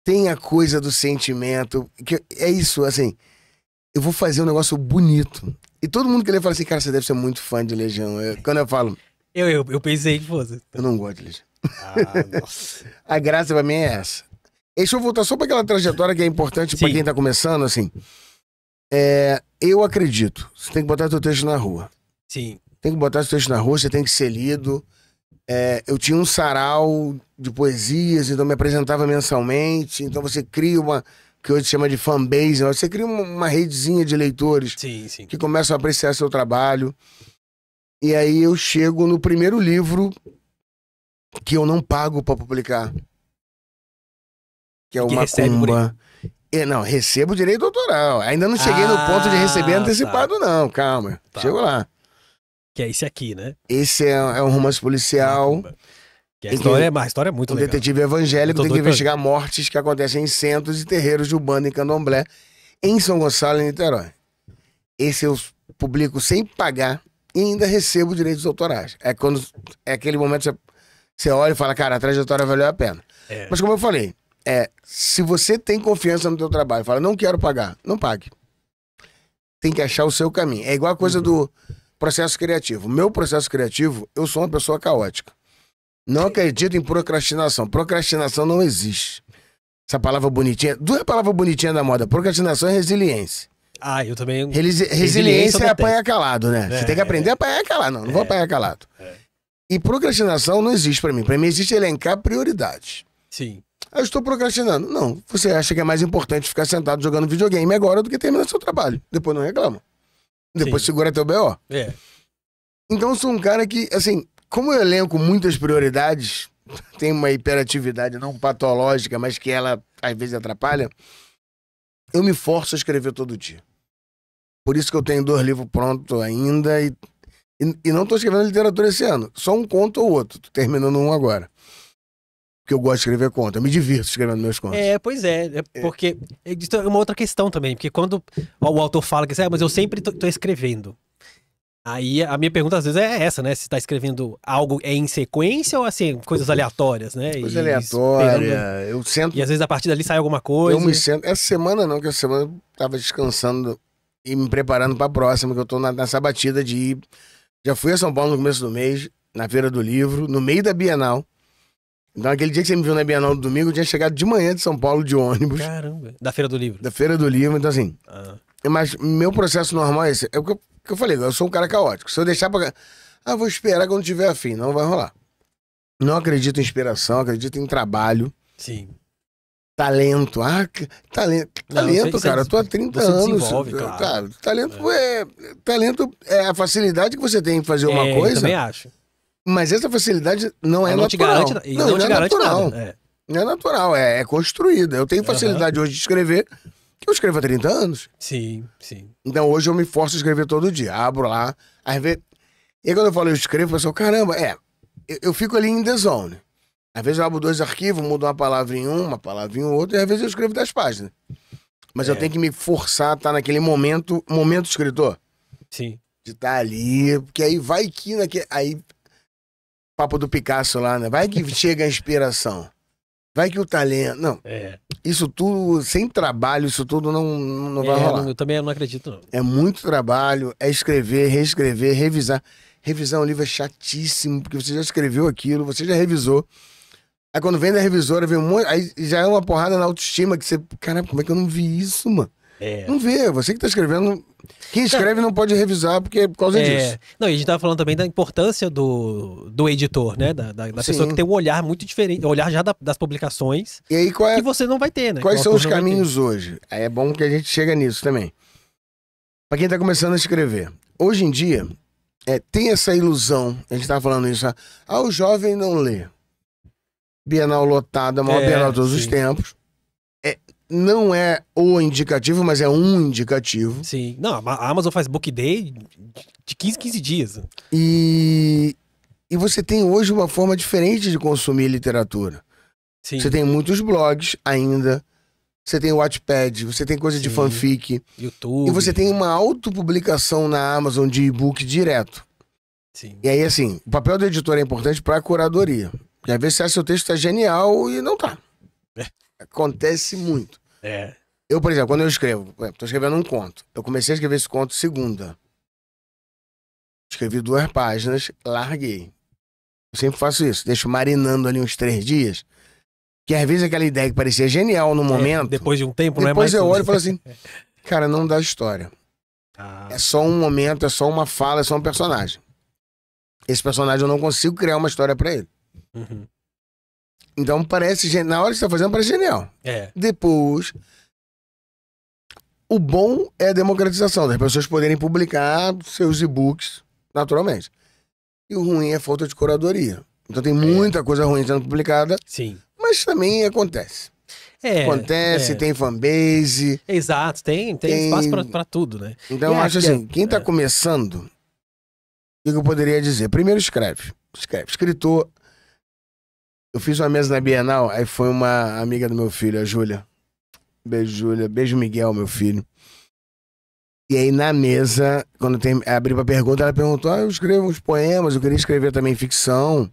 Tem a coisa do sentimento. Que é isso, assim. Eu vou fazer um negócio bonito. E todo mundo que lê fala assim, cara, você deve ser muito fã de Legião. Quando eu falo... Eu pensei que fosse. Eu não gosto de Legião. Ah, nossa. A graça pra mim é essa. E deixa eu voltar só pra aquela trajetória que é importante pra Sim. quem tá começando, assim. Eu acredito. Você tem que botar seu texto na rua. Sim. Tem que botar seu texto na rua, você tem que ser lido. Eu tinha um sarau de poesias, então me apresentava mensalmente. Então você cria uma, que hoje chama de fanbase, você cria uma redezinha de leitores Sim, sim. que começam a apreciar seu trabalho. E aí eu chego no primeiro livro que eu não pago pra publicar. Que é E que uma recebe por Macumba. Não, recebo direito autoral. Ainda não cheguei no ponto de receber antecipado, não. Calma. Tá. Chego lá. Que é esse aqui, né? Esse é um romance policial. Que a história é muito Um legal. detetive evangélico Eu tô tem que doido pra investigar mortes que acontecem em centros e terreiros de Umbanda e Candomblé em São Gonçalo e Niterói. Esse eu publico sem pagar e ainda recebo direitos autorais. É aquele momento que você olha e fala, cara, a trajetória valeu a pena. É. Mas como eu falei, se você tem confiança no teu trabalho, fala, não quero pagar, não pague. Tem que achar o seu caminho. É igual a coisa do processo criativo. Meu processo criativo, eu sou uma pessoa caótica. Não acredito em procrastinação. Procrastinação não existe. Essa palavra bonitinha, duas palavras bonitinhas da moda, procrastinação e resiliência. Eu também. Resiliência é eu apanhar calado, né? Você tem que aprender a apanhar calado. Não vou apanhar calado. E procrastinação não existe pra mim. Pra mim existe elencar prioridades. Sim. Eu estou procrastinando. Não, você acha que é mais importante ficar sentado jogando videogame agora do que terminar seu trabalho. Depois não reclama. Depois Sim. segura teu B.O. Então eu sou um cara que, assim, como eu elenco muitas prioridades, tem uma hiperatividade não patológica, mas que ela às vezes atrapalha, eu me forço a escrever todo dia. Por isso que eu tenho 2 livros prontos ainda e não estou escrevendo literatura esse ano. Só um conto ou outro. Tô terminando um agora. Porque eu gosto de escrever conto. Eu me divirto escrevendo meus contos. Pois é. Porque isso é uma outra questão também. Porque quando o autor fala que mas eu sempre tô escrevendo. Aí a minha pergunta às vezes é essa, né? Se tá escrevendo algo em sequência ou assim, coisas aleatórias, né? Coisa aleatória. Eu sento. E às vezes a partir dali sai alguma coisa. Eu me sento. Essa semana não, que essa semana eu tava descansando e me preparando pra próxima, que eu tô nessa batida de ir. Já fui a São Paulo no começo do mês, na Feira do Livro, no meio da Bienal. Então, aquele dia que você me viu na Bienal do domingo, eu tinha chegado de manhã de São Paulo de ônibus. Caramba. Da Feira do Livro. Da Feira do Livro, então assim. Mas meu processo normal é esse. É o que eu falei, eu sou um cara caótico. Se eu deixar pra. Vou esperar quando tiver afim. Não vai rolar. Não acredito em inspiração, acredito em trabalho. Sim. Talento. Talento, cara. Eu tô há 30 você anos. Desenvolve, claro. Cara, talento é a facilidade que você tem em fazer uma coisa. Eu também acho. Mas essa facilidade não é não natural. Te garante, não te garante natural. nada. Não é natural, é construída. Eu tenho facilidade hoje de escrever, que eu escrevo há 30 anos. Sim. Então hoje eu me forço a escrever todo dia. Abro lá, às vezes. E aí quando eu falo eu escrevo, o pessoal, caramba, eu fico ali em the zone. Às vezes eu abro 2 arquivos, mudo uma palavra em um, uma palavra em outro, e às vezes eu escrevo 10 páginas. Mas eu tenho que me forçar a estar naquele momento escritor. Sim. De estar ali, porque aí vai que aí papo do Picasso lá, né? Vai que chega a inspiração. Vai que o talento... Não. Isso tudo, sem trabalho, isso tudo não vai rolar. Eu também não acredito, não. É muito trabalho, é escrever, reescrever, revisar. Revisar um livro é chatíssimo, porque você já escreveu aquilo, você já revisou. Aí quando vem da revisora, vem um monte... Aí já é uma porrada na autoestima que você... Caramba, como é que eu não vi isso, mano? Não vê, você que tá escrevendo... Quem escreve não pode revisar porque é por causa disso. Não, e a gente tava falando também da importância do editor, né? Da pessoa que tem um olhar muito diferente, o olhar já das publicações. E aí, que você não vai ter, né? Quais são os caminhos hoje? Aí é bom que a gente chega nisso também. Pra quem tá começando a escrever. Hoje em dia, tem essa ilusão, a gente tava falando isso, o jovem não lê. Bienal lotada, a maior Bienal de todos os tempos. não é o indicativo, mas é um indicativo. Sim. Não, a Amazon faz Book Day de 15 em 15 dias. E você tem hoje uma forma diferente de consumir literatura. Sim. Você tem muitos blogs ainda. Você tem o Wattpad, você tem coisa de fanfic. YouTube. E você tem uma autopublicação na Amazon de e-book direto. Sim. E aí, assim, o papel do editor é importante pra curadoria. Porque às vezes você acha que seu texto tá genial e não tá. Acontece muito. Eu, por exemplo, quando eu escrevo, tô escrevendo um conto. Eu comecei a escrever esse conto segunda. Escrevi 2 páginas, larguei. Eu sempre faço isso, deixo marinando ali uns 3 dias. Que às vezes aquela ideia que parecia genial no momento. Depois de um tempo, não é depois mais. eu olho e falo assim, cara, não dá história. É só um momento, é só uma fala, é só um personagem. Esse personagem eu não consigo criar uma história pra ele. Uhum. Então parece, na hora que você tá fazendo, parece genial. Depois, o bom é a democratização, das pessoas poderem publicar seus e-books naturalmente. E o ruim é a falta de curadoria. Então tem muita coisa ruim sendo publicada. Sim. Mas também acontece. Acontece, tem fanbase. Exato, tem espaço pra tudo, né? Então eu acho assim, quem tá começando, o que eu poderia dizer? Primeiro escreve. Escritor. Eu fiz uma mesa na Bienal, aí foi uma amiga do meu filho, a Júlia. Beijo, Júlia. Beijo, Miguel, meu filho. E aí na mesa, quando abri pra pergunta, ela perguntou, eu escrevo uns poemas, eu queria escrever também ficção.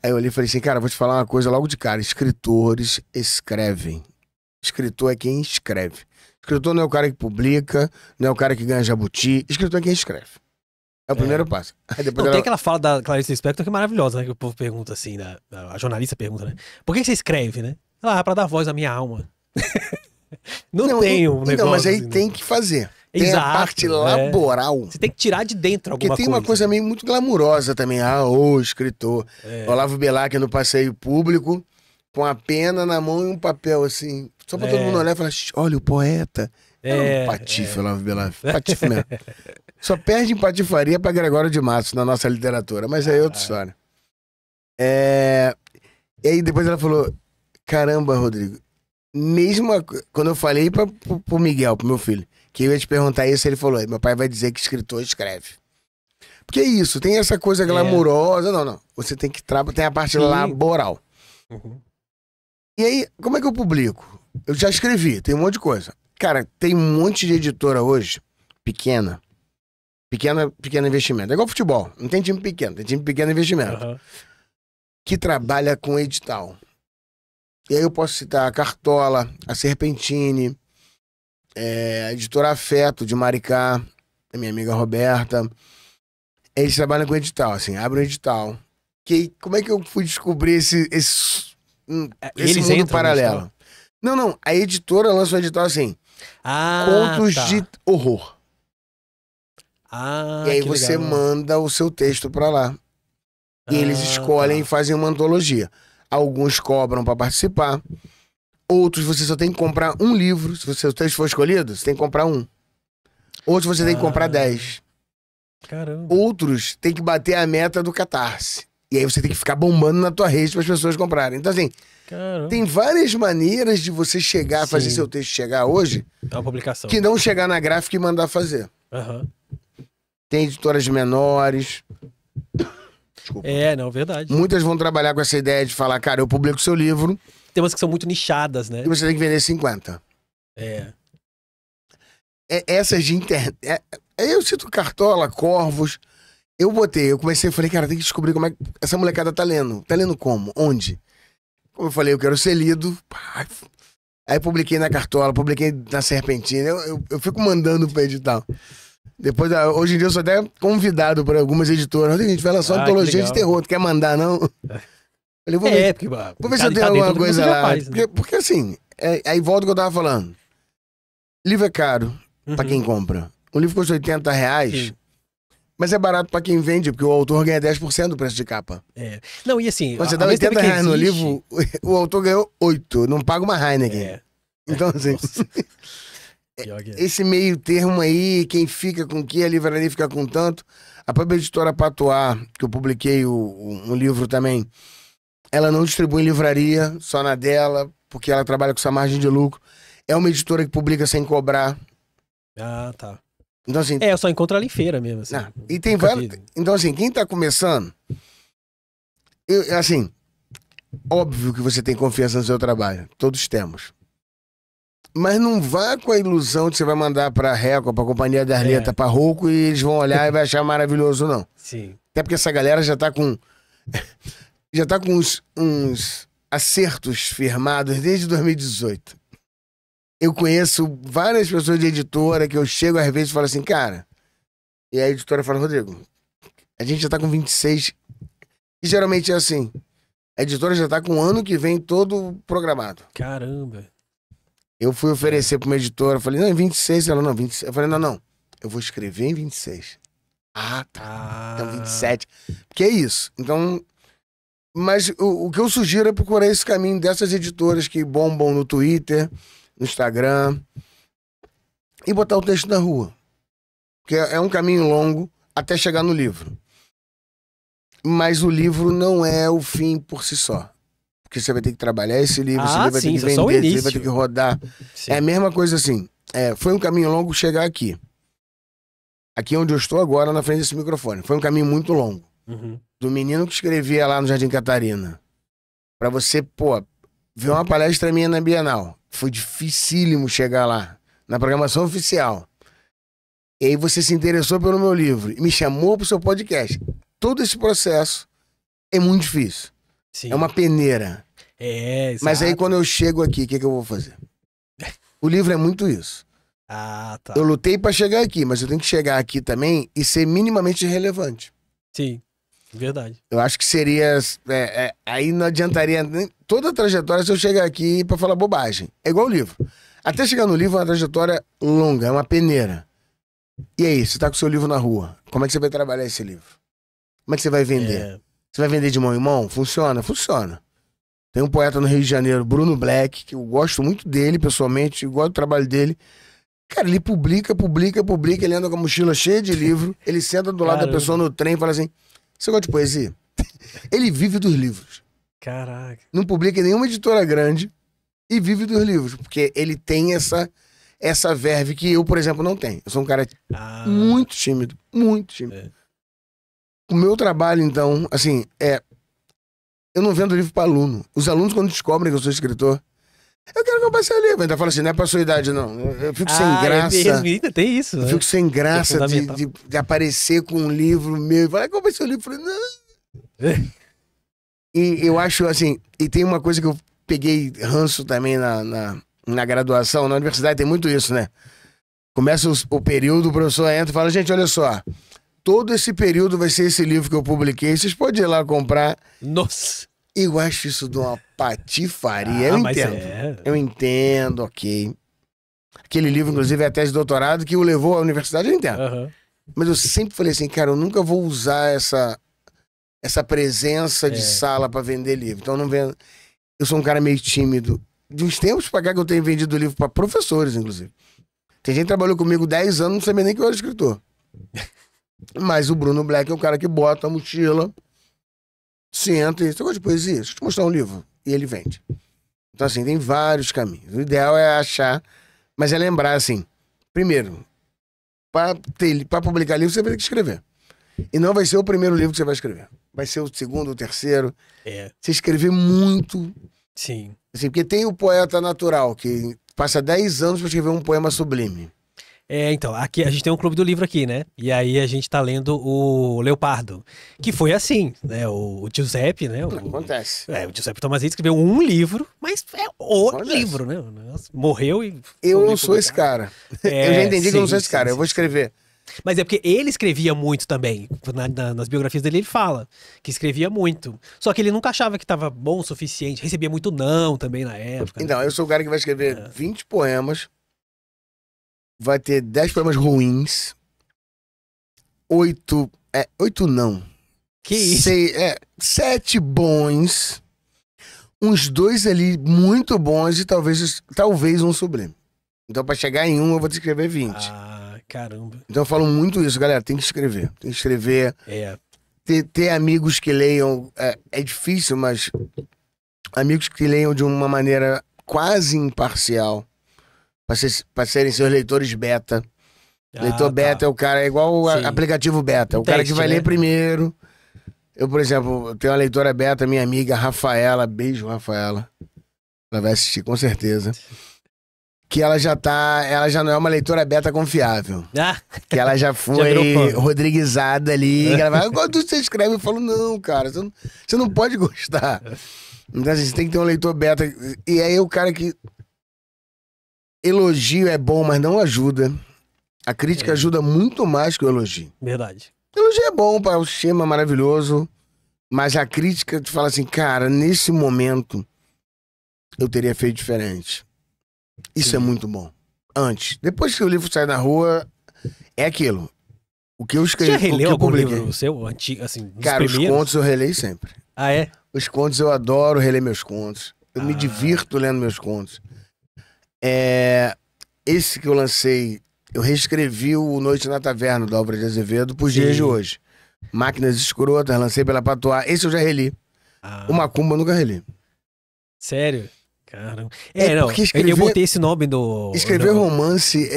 Aí eu olhei e falei assim, cara, vou te falar uma coisa logo de cara. Escritores escrevem. Escritor é quem escreve. Escritor não é o cara que publica, não é o cara que ganha jabuti. Escritor é quem escreve. É o primeiro passo. Aí depois tem aquela fala da Clarice Lispector que é maravilhosa, né? Que o povo pergunta assim, a jornalista pergunta, né? Por que você escreve, né? Pra dar voz à minha alma. Não tem um negócio. Não, mas aí assim, tem que fazer. Tem Exato, a parte laboral. Você tem que tirar de dentro alguma coisa. Porque tem uma coisa meio muito glamurosa também. O escritor. Olavo Bilac no passeio público, com a pena na mão e um papel assim. Só pra todo mundo olhar e falar, olha o poeta. É um patife, Olavo Bilac. Patife mesmo. Só perde em patifaria pra Gregório de Matos na nossa literatura. Mas aí é outra história. E aí depois ela falou, caramba, Rodrigo. Mesmo quando eu falei pro Miguel, pro meu filho, que eu ia te perguntar isso, ele falou, meu pai vai dizer que escritor escreve. Porque é isso, tem essa coisa glamurosa, não. Você tem que tem a parte laboral. Uhum. E aí, como é que eu publico? Eu já escrevi, tem um monte de coisa. Cara, tem um monte de editora hoje, pequeno investimento. É igual futebol, não tem time pequeno, tem time pequeno investimento. Uhum. Que trabalha com edital. E aí eu posso citar a Cartola, a Serpentine, a editora Afeto, de Maricá, a minha amiga Roberta. Eles trabalham com edital, assim, abrem um edital. Como é que eu fui descobrir esse mundo paralelo? Não, a editora lança um edital assim, contos de horror. E aí você manda o seu texto pra lá. E eles escolhem e fazem uma antologia. Alguns cobram pra participar. Outros você só tem que comprar um livro. Se o seu texto for escolhido, você tem que comprar um. Outros você tem que comprar 10. Caramba. Outros tem que bater a meta do Catarse. E aí você tem que ficar bombando na tua rede para as pessoas comprarem. Então assim, tem várias maneiras de você chegar, fazer seu texto chegar hoje. É uma publicação. Que não chegar na gráfica e mandar fazer. Uhum. Tem editoras menores. Desculpa. Não, verdade. Muitas vão trabalhar com essa ideia de falar, cara, eu publico seu livro. Tem umas que são muito nichadas, né? E você tem que vender 50. Essas de internet. Eu cito Cartola, Corvos. Eu comecei, falei, cara, tem que descobrir como é que essa molecada tá lendo. Tá lendo como? Onde? Como eu falei, eu quero ser lido. Aí publiquei na Cartola, publiquei na Serpentina. Eu fico mandando pra edital. Depois, hoje em dia eu sou até convidado por algumas editoras. A gente vai lançar uma antologia de terror. Tu quer mandar, não? Falei, vou ver se eu tenho alguma coisa lá. Faz, né? Porque assim, aí volta o que eu tava falando. Livro é caro pra quem compra. Um livro custa R$80, mas é barato pra quem vende, porque o autor ganha 10% do preço de capa. Não, e assim... Quando você dá R$80 no livro, o autor ganhou 8, não paga uma Heineken. Então assim... Esse meio termo aí, quem fica com que, a livraria fica com tanto. A própria editora Patois, que eu publiquei um livro também, ela não distribui em livraria, só na dela, porque ela trabalha com essa margem de lucro. É uma editora que publica sem cobrar. Ah, tá. Então, assim. Eu só encontro ela em feira mesmo. Assim. Não, e tem vários. Então, assim, quem tá começando. Assim, óbvio que você tem confiança no seu trabalho. Todos temos. Mas não vá com a ilusão de você vai mandar pra Record, pra Companhia das Letras, pra Roku, e eles vão olhar e vai achar maravilhoso, não. Sim. Até porque essa galera já tá com. Já tá com uns acertos firmados desde 2018. Eu conheço várias pessoas de editora que eu chego às vezes e falo assim, cara. E a editora fala, Rodrigo, a gente já tá com 26. E geralmente é assim. A editora já tá com o ano que vem todo programado. Caramba. Eu fui oferecer pra uma editora, falei, não, em 26. Ela, não, 26. Eu falei, não, eu vou escrever em 26. Ah, tá. Então 27. Porque é isso. Então. Mas o que eu sugiro é procurar esse caminho dessas editoras que bombam no Twitter, no Instagram, e botar o texto na rua. Porque é um caminho longo até chegar no livro. Mas o livro não é o fim por si só. Porque você vai ter que trabalhar esse livro, esse livro vai ter que vender, esse livro vai ter que rodar. Sim. É a mesma coisa assim. Foi um caminho longo chegar aqui. Aqui onde eu estou agora, na frente desse microfone. Foi um caminho muito longo. Uhum. Do menino que escrevia lá no Jardim Catarina. Pra você, pô, ver uma palestra minha na Bienal. Foi dificílimo chegar lá. Na programação oficial. E aí você se interessou pelo meu livro e me chamou pro seu podcast. Todo esse processo é muito difícil. Sim. É uma peneira. Exato. Mas aí quando eu chego aqui, o que eu vou fazer? O livro é muito isso. Ah, tá. Eu lutei pra chegar aqui, mas eu tenho que chegar aqui também e ser minimamente relevante. Sim, verdade. Eu acho que seria... aí não adiantaria toda a trajetória se eu chegar aqui pra falar bobagem. É igual o livro. Até chegar no livro é uma trajetória longa, é uma peneira. E aí, você tá com o seu livro na rua. Como é que você vai trabalhar esse livro? Como é que você vai vender? Você vai vender de mão em mão? Funciona? Funciona. Tem um poeta no Rio de Janeiro, Bruno Black, que eu gosto muito dele pessoalmente, eu gosto do trabalho dele. Cara, ele publica, ele anda com a mochila cheia de livro, ele senta do lado da pessoa no trem e fala assim, você gosta de poesia? Ele vive dos livros. Caraca. Não publica em nenhuma editora grande e vive dos livros, porque ele tem essa verve que eu, por exemplo, não tenho. Eu sou um cara muito tímido, muito tímido. O meu trabalho, então, assim, eu não vendo livro para aluno. Os alunos, quando descobrem que eu sou escritor, eu quero comprar seu livro. Ainda fala assim, não é pra sua idade, não. Eu fico sem graça. Mesmo, tem isso. Eu fico sem graça de aparecer com um livro meu e falar, compra seu livro. Eu falei, não. E eu acho, assim, e tem uma coisa que eu peguei ranço também na graduação, na universidade tem muito isso, né? Começa o período, o professor entra e fala, gente, olha só, todo esse período vai ser esse livro que eu publiquei, vocês podem ir lá comprar. Nossa! Eu acho isso de uma patifaria. Eu entendo. Eu entendo, ok. Aquele livro, inclusive, é a tese de doutorado que o levou à universidade, eu entendo. Uhum. Mas eu sempre falei assim, cara, eu nunca vou usar essa presença de sala pra vender livro. Então eu não vendo. Eu sou um cara meio tímido. De uns tempos pra cá que eu tenho vendido livro pra professores, inclusive. Tem gente que trabalhou comigo 10 anos, não sabia nem que eu era escritor. Mas o Bruno Black é o cara que bota a mochila, senta e... Você gosta de poesia? Deixa eu te mostrar um livro. E ele vende. Então, assim, tem vários caminhos. O ideal é achar... Mas é lembrar, assim... Primeiro, pra publicar livro, você vai ter que escrever. E não vai ser o primeiro livro que você vai escrever. Vai ser o segundo, o terceiro. Você escrever muito... Sim. Assim, porque tem o poeta natural, que passa 10 anos pra escrever um poema sublime. Então, aqui a gente tem um clube do livro aqui, né? E aí a gente tá lendo o Leopardo, que foi assim, né? O Giuseppe, né? Acontece. O Giuseppe Tomazzi escreveu um livro, mas é o livro, né? Morreu e... Eu não sou esse cara. Eu já entendi que eu não sou esse cara. Eu vou escrever. Mas é porque ele escrevia muito também. Nas biografias dele ele fala que escrevia muito. Só que ele nunca achava que estava bom o suficiente. Recebia muito não também na época. Então, eu sou o cara que vai escrever 20 poemas. Vai ter 10 poemas ruins. 8 não. Que isso? 7 bons. Uns 2 ali muito bons e talvez um sublime. Então, pra chegar em um, eu vou ter que escrever 20. Ah, caramba. Então, eu falo muito isso, galera. Tem que escrever. Tem que escrever. Ter amigos que leiam. É difícil, mas... Amigos que leiam de uma maneira quase imparcial. Pra serem seus leitores beta. Leitor beta é o cara, é igual o aplicativo beta. É o cara que vai ler primeiro. Eu, por exemplo, tenho uma leitora beta, minha amiga Rafaela. Beijo, Rafaela. Ela vai assistir, com certeza. Que ela já não é uma leitora beta confiável. Que ela já foi rodriguizada ali. Ela vai, quando você escreve, eu falo, não, cara, você não pode gostar. Então, assim, você tem que ter um leitor beta. E aí o cara que... Elogio é bom, mas não ajuda. A crítica ajuda muito mais que o elogio. Verdade. O elogio é bom, o esquema é maravilhoso. Mas a crítica te fala assim, cara, nesse momento eu teria feito diferente. Isso é muito bom. Antes. Depois que o livro sai na rua, é aquilo. O que eu escrevi. Você já releu algum livro seu, antigo, assim, cara, os contos eu releio sempre. Ah, é? Os contos eu adoro reler meus contos. Eu me divirto lendo meus contos. Esse que eu lancei, eu reescrevi o Noite na Taverna, do Álvaro de Azevedo, pros dias de hoje. Máquinas Escrotas, lancei pela Patois. Esse eu já reli. O Macumba eu nunca reli. Sério? Caramba. Porque escrever, eu botei esse nome do... Escrever romance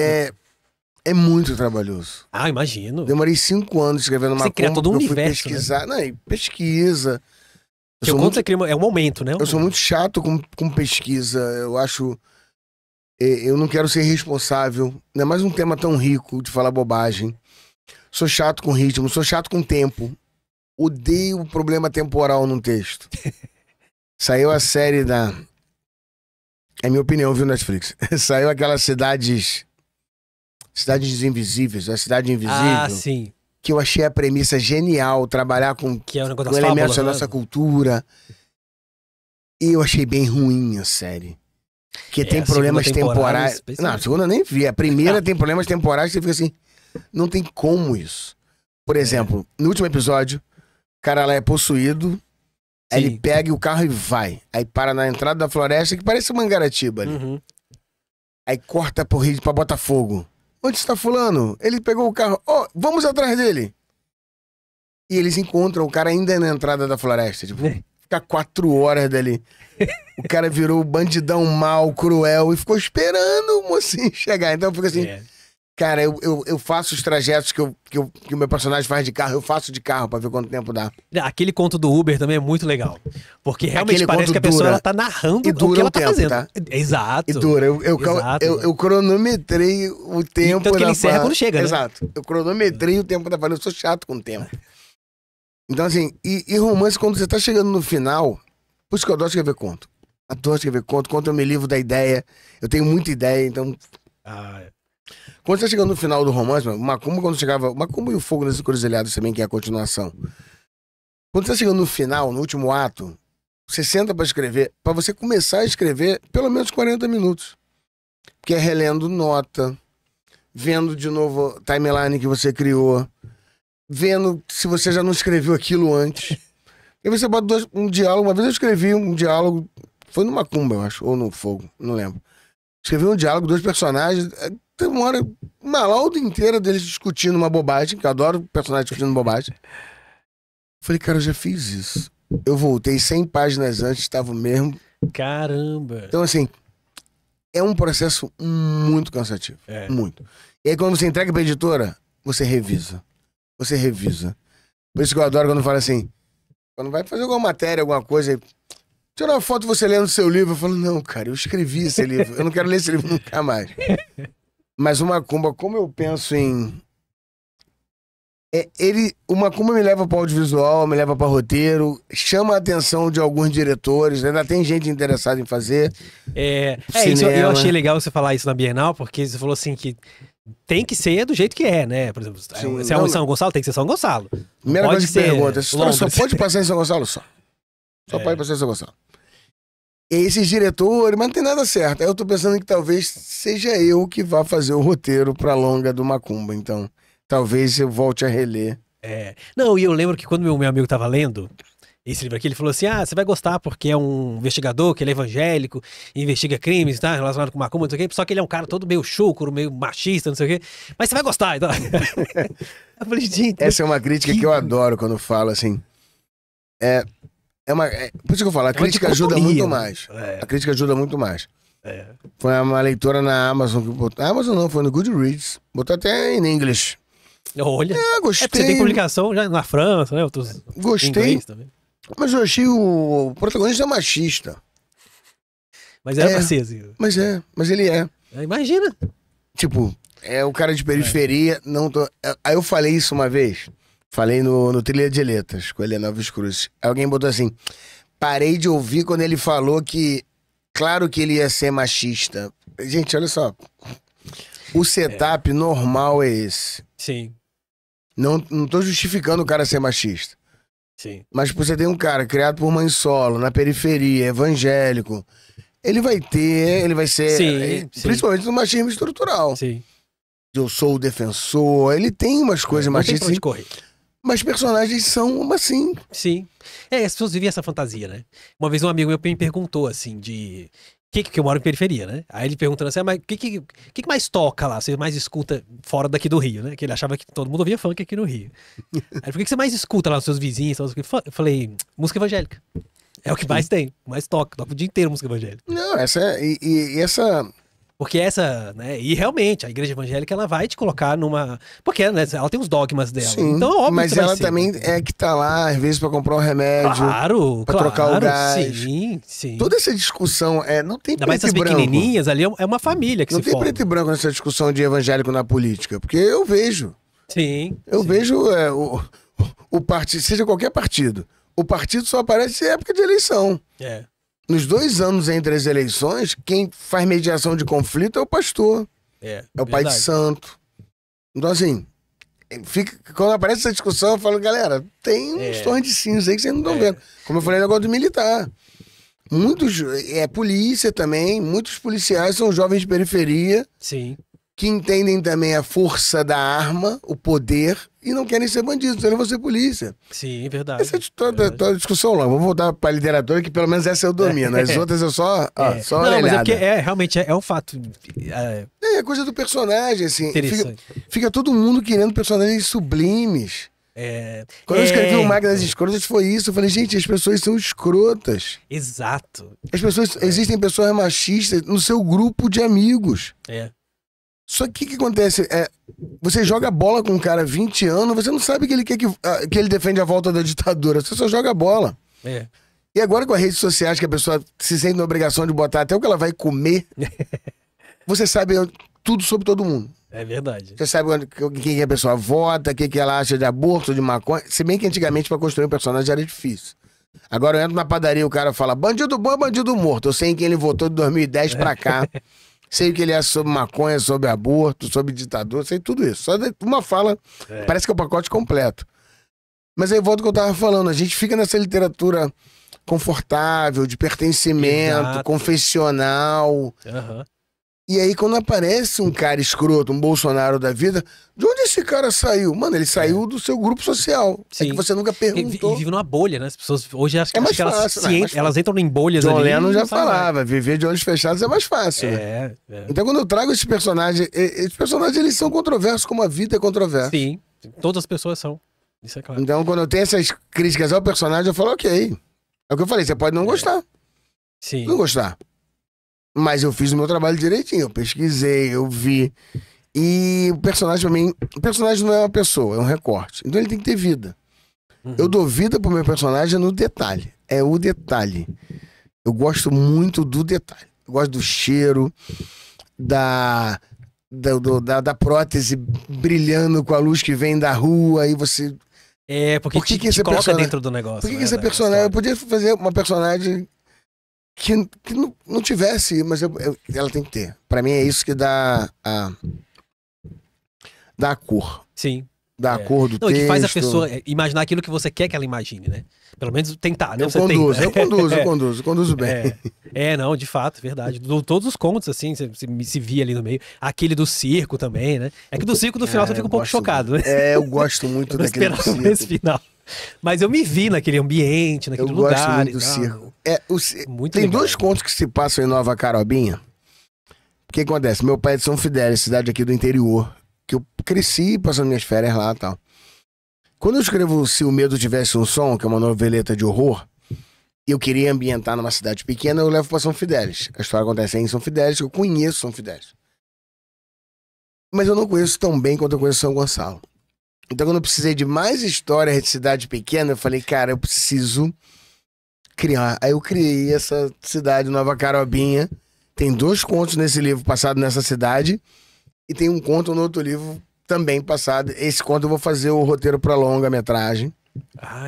é muito trabalhoso. Ah, imagino. Demorei 5 anos escrevendo Macumba. Você cria todo um universo, fui pesquisar, né? Não, e pesquisa. Você cria, é um momento, né? Eu sou muito chato com pesquisa. Eu acho... Eu não quero ser responsável. Não é mais um tema tão rico de falar bobagem. Sou chato com ritmo, sou chato com tempo. Odeio o problema temporal num texto. Saiu a série da... É minha opinião, viu, Netflix? Saiu aquelas Cidades Invisíveis, a Cidade Invisível. Ah, sim. Que eu achei a premissa genial, trabalhar com elementos da nossa cultura. E eu achei bem ruim a série. Porque tem problemas temporais. Não, a segunda eu nem vi. A primeira tem problemas temporais que você fica assim, não tem como isso. Por exemplo, no último episódio, o cara lá é possuído, aí ele pega o carro e vai. Aí para na entrada da floresta, que parece Mangaratiba ali. Aí corta pra Botafogo. Onde está fulano? Ele pegou o carro. Vamos atrás dele. E eles encontram o cara ainda na entrada da floresta. Tipo, fica 4 horas dali. O cara virou bandidão mau, cruel, e ficou esperando o mocinho chegar. Então eu fico assim, cara, eu faço os trajetos que o meu personagem faz de carro, eu faço de carro pra ver quanto tempo dá. Aquele conto do Uber também é muito legal. Porque realmente parece que a pessoa ela tá narrando o que ela tá fazendo. Tá? Exato. E dura. Eu cronometrei o tempo. Tanto que ele encerra quando chega, né? Exato. Eu cronometrei o tempo da falha. Eu sou chato com o tempo. Então, assim, e romance, quando você tá chegando no final, por isso que eu adoro escrever conto. Adoro escrever conto. Conto eu me livro da ideia. Eu tenho muita ideia, então... Quando você tá chegando no final do romance, Macumba, quando chegava... Macumba e o Fogo das Encruzilhadas também, que é a continuação. Quando você tá chegando no final, no último ato, você senta pra escrever, pra você começar a escrever pelo menos 40 minutos. Que é relendo nota, vendo de novo a timeline que você criou, vendo se você já não escreveu aquilo antes. E você bota um diálogo. Uma vez eu escrevi um diálogo, foi no Macumba, eu acho, ou no Fogo, não lembro. Escrevi um diálogo, 2 personagens, tem uma lauda inteira deles discutindo uma bobagem, que eu adoro personagens discutindo bobagem. Falei, cara, eu já fiz isso. Eu voltei 100 páginas antes, estava mesmo. Caramba! Então, assim, é um processo muito cansativo. Muito. E aí, quando você entrega pra editora, você revisa. Você revisa. Por isso que eu adoro quando fala assim, quando vai fazer alguma matéria, alguma coisa, tira uma foto de você lendo seu livro. Eu falo, não, cara, eu escrevi esse livro. Eu não quero ler esse livro nunca mais. Mas o Macumba, como eu penso em... O Macumba me leva para audiovisual, me leva para roteiro, chama a atenção de alguns diretores, ainda tem gente interessada em fazer. Isso, eu achei legal você falar isso na Bienal, porque você falou assim que tem que ser do jeito que é, né? Por exemplo, se é um São Gonçalo, tem que ser São Gonçalo. Primeira coisa que pergunta, essa história só pode passar em São Gonçalo? Só pode passar em São Gonçalo. E esses diretores, mas não tem nada certo. Aí eu tô pensando que talvez seja eu que vá fazer o roteiro pra longa do Macumba, então... Talvez eu volte a reler. Não, e eu lembro que quando meu amigo tava lendo esse livro aqui, ele falou assim, você vai gostar porque é um investigador, que ele é evangélico, investiga crimes, tá, relacionado com macumba, não sei o quê, só que ele é um cara todo meio chucro, meio machista, não sei o quê, mas você vai gostar, então. Eu falei, gente... Essa é uma crítica que eu adoro quando eu falo, assim, por isso que eu falo, a crítica ajuda muito mais. A crítica ajuda muito mais. É. Foi uma leitora na Amazon. Amazon não, foi no Goodreads. Botou até em inglês. Olha. Gostei. É porque você tem publicação já na França, né? Outros Gostei. em inglês também. Mas eu achei o protagonista machista. Mas era pra ser, assim. Mas ele é. Imagina. Tipo, é o cara de periferia. Não tô... Aí eu falei isso uma vez. Falei no Trilha de Letras, com a Helena Alves Cruz. Alguém botou assim: parei de ouvir quando ele falou que, claro que ele ia ser machista. Gente, olha só. O setup normal é esse. Sim, Não tô justificando o cara ser machista. sim. Mas tipo, você tem um cara criado por mãe solo, na periferia, evangélico. Ele vai ser, Sim, principalmente no machismo estrutural. Sim. Eu sou o defensor, ele tem umas coisas Não tem machistas, pra onde correr. mas personagens são assim. Sim. As pessoas vivem essa fantasia, né? Uma vez um amigo meu me perguntou, assim, de... Que eu moro em periferia, né? Aí ele perguntando assim, mas o que mais toca lá? Você mais escuta fora daqui do Rio, né? Que ele achava que todo mundo ouvia funk aqui no Rio. Aí por que você mais escuta lá nos seus vizinhos? Eu falei, música evangélica. É o que mais tem, mais toca o dia inteiro música evangélica. Não, essa Porque essa, né? E realmente, a igreja evangélica, ela vai te colocar numa... Porque, né? Ela tem os dogmas dela. sim, Então, óbvio mas que vai ela ser. também é que tá lá, às vezes, pra comprar um remédio, Claro, pra trocar o gás. Sim, sim. Toda essa discussão, não tem Ainda mais preto essas e branco. pequenininhas ali, é uma família que Não se tem forma. preto e branco nessa discussão de evangélico na política, porque eu vejo. Sim. Eu sim. vejo o partido, seja qualquer partido. O partido só aparece em época de eleição. É. Nos 2 anos entre as eleições, quem faz mediação de conflito é o pastor, é o pai de verdade. santo. Então, assim, quando aparece essa discussão, eu falo, galera, tem uns tons de cinza aí que vocês não estão vendo. Como eu falei, negócio do militar. Muitos, polícia também, muitos policiais são jovens de periferia. Sim. Que entendem também a força da arma, o poder, e não querem ser bandidos, eles vão ser polícia. Sim, verdade. Essa é toda discussão longa. Vamos voltar para a literatura, que pelo menos essa eu domino. As outras eu só Não, orelhada. mas é porque realmente é um fato. É coisa do personagem, assim. Interessante. Fica todo mundo querendo personagens sublimes. Quando eu escrevi o Máquina das Escrotas, foi isso. Eu falei, gente, as pessoas são escrotas. Exato. Existem pessoas machistas no seu grupo de amigos. Só que o que acontece? Você joga bola com um cara há 20 anos, você não sabe que ele quer que ele defende a volta da ditadura. Você só joga bola. E agora com as redes sociais, que a pessoa se sente na obrigação de botar até o que ela vai comer, você sabe tudo sobre todo mundo. É verdade. Você sabe quem a pessoa vota, o que ela acha de aborto, de maconha. Se bem que antigamente pra construir um personagem era difícil. Agora eu entro na padaria, o cara fala, bandido bom é bandido morto. Eu sei em quem ele votou de 2010 pra cá. Sei o que ele é sobre maconha, sobre aborto, sobre ditadura, sei tudo isso. Só uma fala, parece que é o pacote completo. Mas aí volta ao que eu tava falando, a gente fica nessa literatura confortável, de pertencimento, confessional. E aí quando aparece um cara escroto, um Bolsonaro da vida, de onde esse cara saiu? Mano, ele saiu do seu grupo social. Sim. É que você nunca perguntou. E vive numa bolha, né? As pessoas hoje acho que mais fácil, elas entram em bolhas John ali. Lennon já falava, viver de olhos fechados é mais fácil. Então quando eu trago esses personagens eles são controversos como a vida é controversa. Sim, todas as pessoas são. Isso é claro. Então quando eu tenho essas críticas ao personagem, eu falo, ok. É o que eu falei, você pode não gostar. Sim. Não gostar. Mas eu fiz o meu trabalho direitinho, eu pesquisei, eu vi. E o personagem, pra mim, o personagem não é uma pessoa, é um recorte. Então ele tem que ter vida. Eu dou vida pro meu personagem no detalhe. É o detalhe. Eu gosto muito do detalhe. Eu gosto do cheiro, da prótese brilhando com a luz que vem da rua, e você... Porque por que te coloca dentro do negócio. Por que esse personagem... Eu podia fazer uma personagem que não tivesse, mas ela tem que ter. Pra mim é isso que dá a cor. Sim. Dá a cor do texto. Que faz a pessoa imaginar aquilo que você quer que ela imagine, né? Pelo menos tentar, né? Eu conduzo bem. Não, de fato, verdade. Todos os contos, assim, você se via ali no meio. Aquele do circo também, né? É que do circo, no final, você fica um pouco chocado, né? Eu gosto muito daquele do circo. Esse final. Mas eu me vi naquele ambiente, naquele lugar. Eu gosto muito do circo. Tem legal. 2 contos que se passam em Nova Carobinha. O que acontece? Meu pai é de São Fidélis, cidade aqui do interior. Que eu cresci passando minhas férias lá e tal. Quando eu escrevo Se o Medo Tivesse um Som, que é uma noveleta de horror, eu queria ambientar numa cidade pequena, eu levo pra São Fidélis. A história acontece em São Fidélis, eu conheço São Fidélis. Mas eu não conheço tão bem quanto eu conheço São Gonçalo. Então, quando eu precisei de mais história de cidade pequena, eu falei, cara, eu preciso criar. Aí eu criei essa cidade, Nova Carobinha. Tem 2 contos nesse livro passado nessa cidade. E tem um conto no outro livro também passado. Esse conto eu vou fazer o roteiro pra longa-metragem.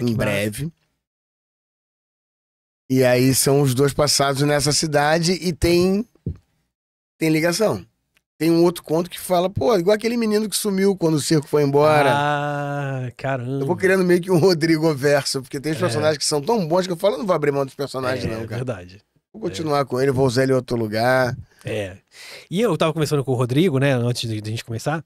Em breve. E aí são os 2 passados nessa cidade e tem ligação. Tem um outro conto que fala, pô, igual aquele menino que sumiu quando o circo foi embora. Ah, caramba. Eu vou criando meio que um Rodrigo verso, porque tem os personagens que são tão bons que eu falo, eu não vou abrir mão dos personagens não, cara. É verdade. Vou continuar com ele, vou usar ele em outro lugar. E eu tava conversando com o Rodrigo, né, antes de a gente começar,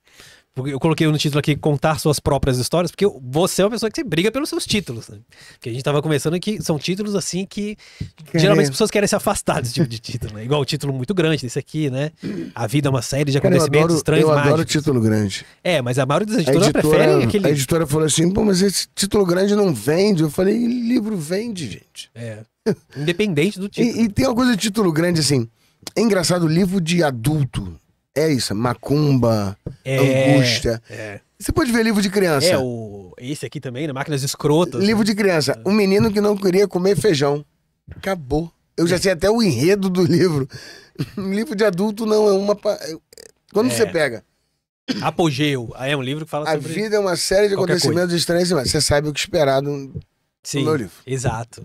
porque eu coloquei no título aqui, contar suas próprias histórias, porque você é uma pessoa que briga pelos seus títulos, né? Porque a gente tava conversando que são títulos assim que geralmente as pessoas querem se afastar desse tipo de título, né? Igual o título muito grande desse aqui, né? A vida é uma série de acontecimentos estranhos, mágicos. Eu mágicos. adoro título grande. Mas a maioria das editoras prefere aquele... A editora falou assim, pô, mas esse título grande não vende. Eu falei, livro vende, gente. Independente do título. E tem uma coisa de título grande, assim, é engraçado, livro de adulto, é isso, macumba, angústia. Você pode ver livro de criança. Esse aqui também, né? Máquinas Escrotas. Livro de criança. Um menino que não queria comer feijão. Acabou. Eu já sei até o enredo do livro. Um livro de adulto não é uma... Quando você pega... Apogeu. É um livro que fala sobre... A vida é uma série de acontecimentos estranhos. Você sabe o que esperar do meu livro. Exato.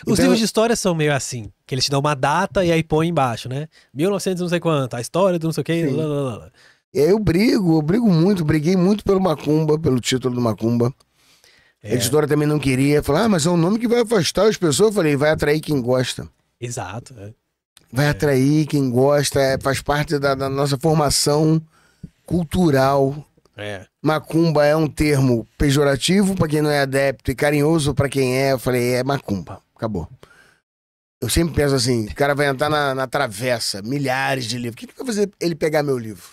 Os livros de história são meio assim, que eles te dão uma data e aí põe embaixo, né? 1900 não sei quanto, a história do não sei o que, lá. E aí eu briguei muito pelo Macumba, pelo título do Macumba. A editora também não queria, falou, mas é um nome que vai afastar as pessoas. Eu falei, vai atrair quem gosta. Exato. Vai atrair quem gosta, faz parte da nossa formação cultural. Macumba é um termo pejorativo pra quem não é adepto e carinhoso pra quem é. Eu falei, é macumba, acabou. Eu sempre penso assim, o cara vai entrar na travessa, milhares de livros. O que vai fazer ele pegar meu livro?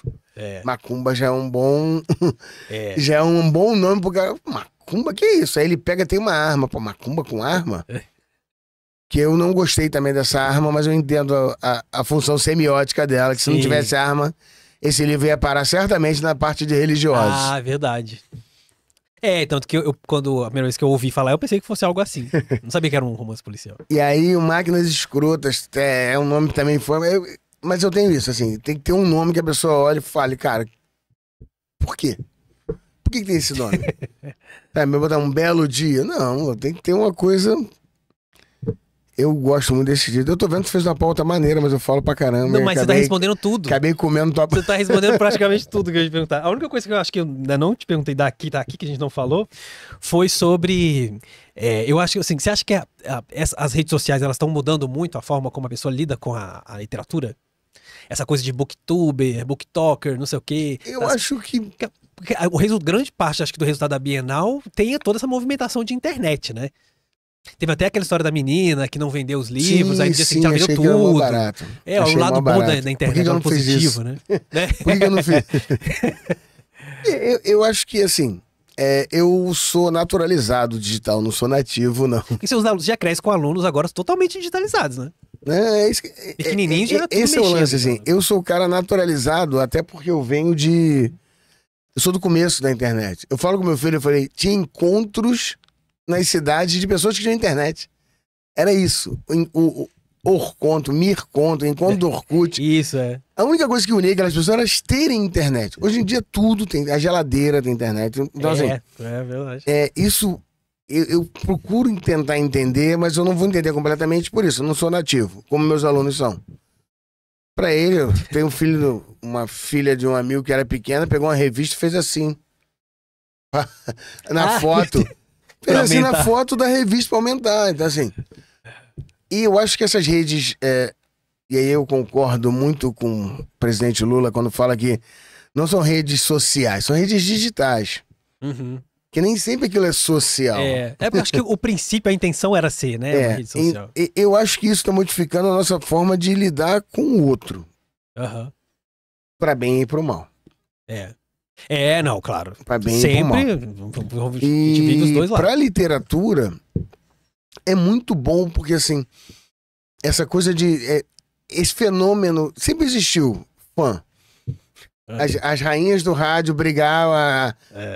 Macumba já é um bom... já é um bom nome pro cara. Macumba, que isso? Aí ele pega, tem uma arma. Pô, macumba com arma? Que eu não gostei também dessa arma, mas eu entendo a função semiótica dela, que se não tivesse arma, esse livro ia parar certamente na parte de religiosos. Ah, verdade. Tanto que quando a primeira vez que eu ouvi falar, eu pensei que fosse algo assim. Não sabia que era um romance policial. E aí, o Máquinas Escrotas é um nome que também foi... Mas eu tenho isso, assim, tem que ter um nome que a pessoa olhe e fale, cara, por quê? Por que tem esse nome? Me botar um belo dia? Não, tem que ter uma coisa... Eu gosto muito desse jeito. Eu tô vendo que você fez uma pauta maneira, mas eu falo pra caramba. Não, mas você tá respondendo tudo. Acabei comendo tua... Você tá respondendo praticamente tudo que eu ia te perguntar. A única coisa que eu acho que eu ainda não te perguntei daqui, tá aqui, que a gente não falou, foi sobre... eu acho que, assim, você acha que as redes sociais, elas estão mudando muito a forma como a pessoa lida com a literatura? Essa coisa de booktuber, booktalker, não sei o quê. Eu acho que... Porque grande parte, acho que, do resultado da Bienal tem toda essa movimentação de internet, né? Teve até aquela história da menina que não vendeu os livros, aí no dia seguinte ela vendeu tudo. Barato. O lado bom da internet, é positivo, né? Por que eu não fiz? eu acho que, assim, eu sou naturalizado digital, não sou nativo, não. E seus alunos já crescem com alunos agora totalmente digitalizados, né? Pequenininho já tudo esse é o lance, mexendo, assim. Eu sou o cara naturalizado, até porque eu venho de... Eu sou do começo da internet. Eu falo com meu filho, eu falei, tinha encontros nas cidades de pessoas que tinham internet. Era isso. O Orconto, Mirconto, encontro do Orkut. Isso, A única coisa que unia aquelas pessoas era terem internet. Hoje em dia tudo tem. A geladeira tem internet. Então, assim, verdade. Isso eu procuro tentar entender, mas eu não vou entender completamente por isso. Eu não sou nativo, como meus alunos são. Pra ele, eu tenho uma filha de um amigo que era pequena, pegou uma revista e fez assim. Na foto. Fez assim na foto da revista pra aumentar. Então, assim. E eu acho que essas redes. E aí eu concordo muito com o presidente Lula quando fala que não são redes sociais, são redes digitais. Que nem sempre aquilo é social. Porque eu acho que o princípio, a intenção era ser, né? Uma rede social. Eu acho que isso tá modificando a nossa forma de lidar com o outro. Pra bem e pro mal. Não, claro. Pra bem sempre, e pro mal. A gente vive os dois lados. Pra literatura, é muito bom, porque assim, essa coisa de... esse fenômeno sempre existiu, fã. As rainhas do rádio brigavam,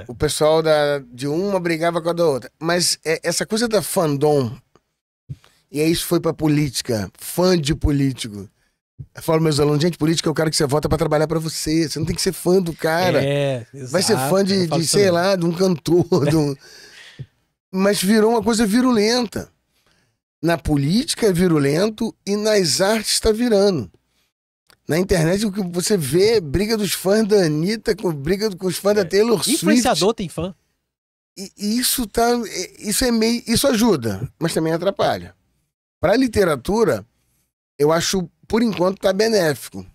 o pessoal de uma brigava com a da outra. Mas essa coisa da fandom, e aí isso foi pra política, fã de político. Eu falo meus alunos, gente, política é o cara que você vota pra trabalhar pra você. Você não tem que ser fã do cara. Exato. Vai ser fã de sei lá, de um cantor. Mas virou uma coisa virulenta. Na política é virulento e nas artes tá virando. Na internet, o que você vê, briga dos fãs da Anitta, briga com os fãs da Taylor Swift. Influenciador tem fã. E isso tá. Isso é meio. Isso ajuda, mas também atrapalha. Pra literatura, eu acho, por enquanto, tá benéfico.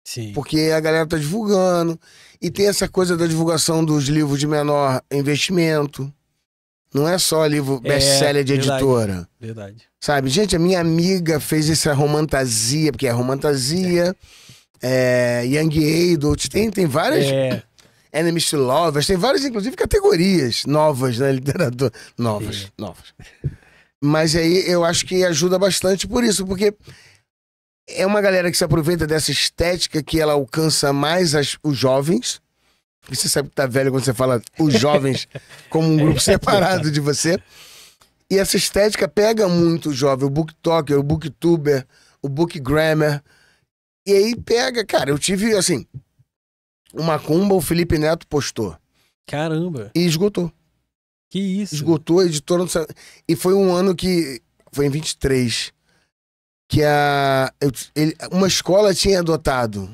Sim. Porque a galera tá divulgando. E tem essa coisa da divulgação dos livros de menor investimento. Não é só livro best-seller de editora. Verdade. Sabe? Gente, a minha amiga fez essa romantasia, porque é romantasia, Young Adult, tem várias... Enemies to Lovers, tem várias, inclusive, categorias novas na literatura. Novas. Mas aí eu acho que ajuda bastante por isso, porque é uma galera que se aproveita dessa estética que ela alcança mais os jovens. Você sabe que tá velho quando você fala os jovens como um grupo separado de você. E essa estética pega muito o jovem, o booktalker, o booktuber, o bookgrammer. E aí pega, cara, eu tive, assim, o Macumba, o Felipe Neto postou. Caramba. E esgotou. Que isso. Esgotou, a editora... E foi um ano que... Foi em 23. Que uma escola tinha adotado.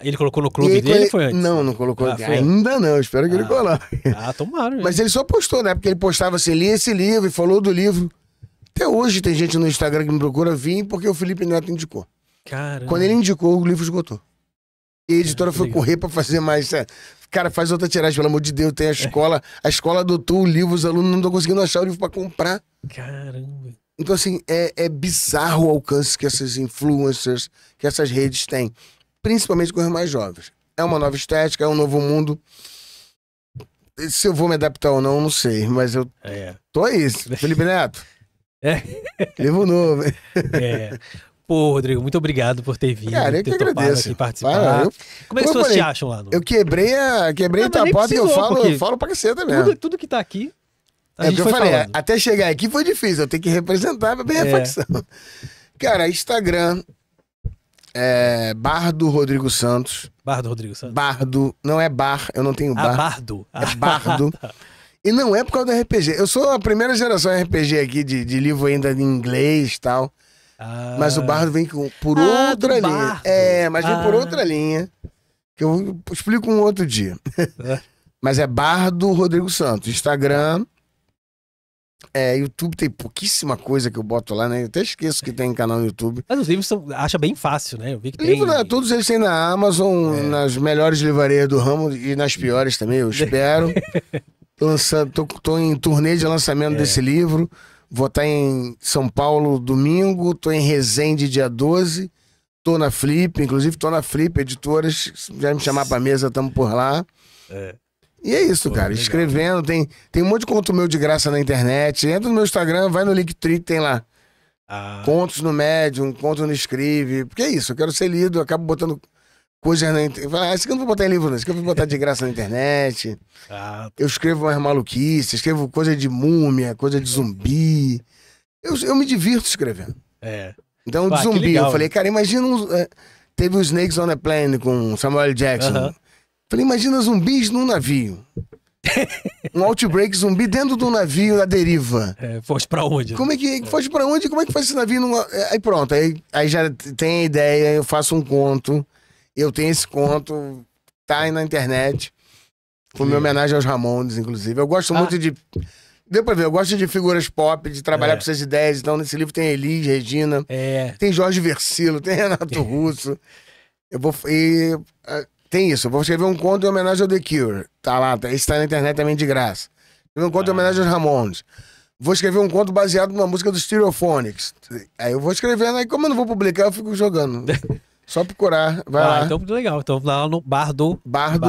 Ele colocou no clube dele ou foi antes? Não colocou. Ainda não, espero que ele coloque. Tomara. Mas ele só postou, né? Porque ele postava assim, li esse livro e falou do livro. Até hoje tem gente no Instagram que me procura vir porque o Felipe Neto indicou. Caramba. Quando ele indicou, o livro esgotou. E a editora foi correr pra fazer mais. Cara, faz outra tiragem, pelo amor de Deus. Tem a escola adotou o livro, os alunos não estão conseguindo achar o livro pra comprar. Caramba. Então, assim, é bizarro o alcance que essas influencers, que essas redes têm. Principalmente com os mais jovens. É uma nova estética, é um novo mundo. Se eu vou me adaptar ou não, não sei. Mas eu tô aí, Felipe Neto. Livro novo. Pô, Rodrigo, muito obrigado por ter vindo. Cara, eu que agradeço. Aqui participar. Como é que as pessoas te acham lá? Eu quebrei a tapota e eu falo pra caceta mesmo. Tudo que tá aqui, a gente foi falando. Até chegar aqui foi difícil. Eu tenho que representar bem a facção. Cara, Instagram... Bardo Rodrigo Santos. Bardo Rodrigo Santos. Bardo, não é bar, eu não tenho bar. Bardo. É Bardo. E não é por causa do RPG. Eu sou a primeira geração RPG aqui, de livro ainda em inglês e tal. Mas o Bardo vem por outra linha. Bardo. Mas vem por outra linha. Que eu explico um outro dia. Mas é Bardo Rodrigo Santos. Instagram. YouTube tem pouquíssima coisa que eu boto lá, né? Eu até esqueço que tem canal no YouTube. Mas os livros acha bem fácil, né? Eu vi que tem. Todos eles têm na Amazon, nas melhores livrarias do ramo e nas piores também, eu espero. Tô em turnê de lançamento desse livro. Vou estar em São Paulo domingo, tô em Resende dia 12. Tô na Flip, inclusive tô na Flip, editoras, já me chamar pra mesa, tamo por lá. E é isso, cara. Legal. Escrevendo, tem um monte de conto meu de graça na internet. Entra no meu Instagram, vai no Linktree, tem lá. Contos no Medium, conto no Escreve. Porque é isso, eu quero ser lido, eu acabo botando coisas na internet. Isso que eu não vou botar em livro, não. Isso que eu vou botar de graça na internet. Eu escrevo umas maluquices, escrevo coisa de múmia, coisa de zumbi. Eu me divirto escrevendo. Então, de zumbi, legal, eu falei, cara, imagina teve o Snakes on a Plane com Samuel Jackson. Falei, imagina zumbis num navio. Um outbreak zumbi dentro do navio da deriva. Foge pra onde? Como é que foge pra onde? Como é que faz esse navio? Aí pronto, aí já tem a ideia, eu faço um conto. Eu tenho esse conto, tá aí na internet. Foi minha homenagem aos Ramones, inclusive. Eu gosto muito de... Deu pra ver, eu gosto de figuras pop, de trabalhar com essas ideias. Então, nesse livro tem Elis, Regina, tem Jorge Versilo, tem Renato Russo. Tem isso, eu vou escrever um conto em homenagem ao The Cure. Tá lá, esse tá na internet também de graça. Escrever um conto em homenagem aos Ramones. Vou escrever um conto baseado numa música do Stereophonics. Aí eu vou escrevendo, aí como eu não vou publicar, eu fico jogando. Só procurar, vai lá. Então, legal. Então, lá no Bardo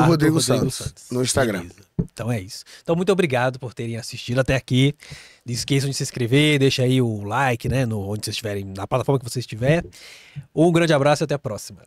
Rodrigo Santos, no Instagram. Beleza. Então é isso. Então muito obrigado por terem assistido até aqui. Não esqueçam de se inscrever, deixa aí o like, né, onde vocês estiverem, na plataforma que você estiver. Um grande abraço e até a próxima.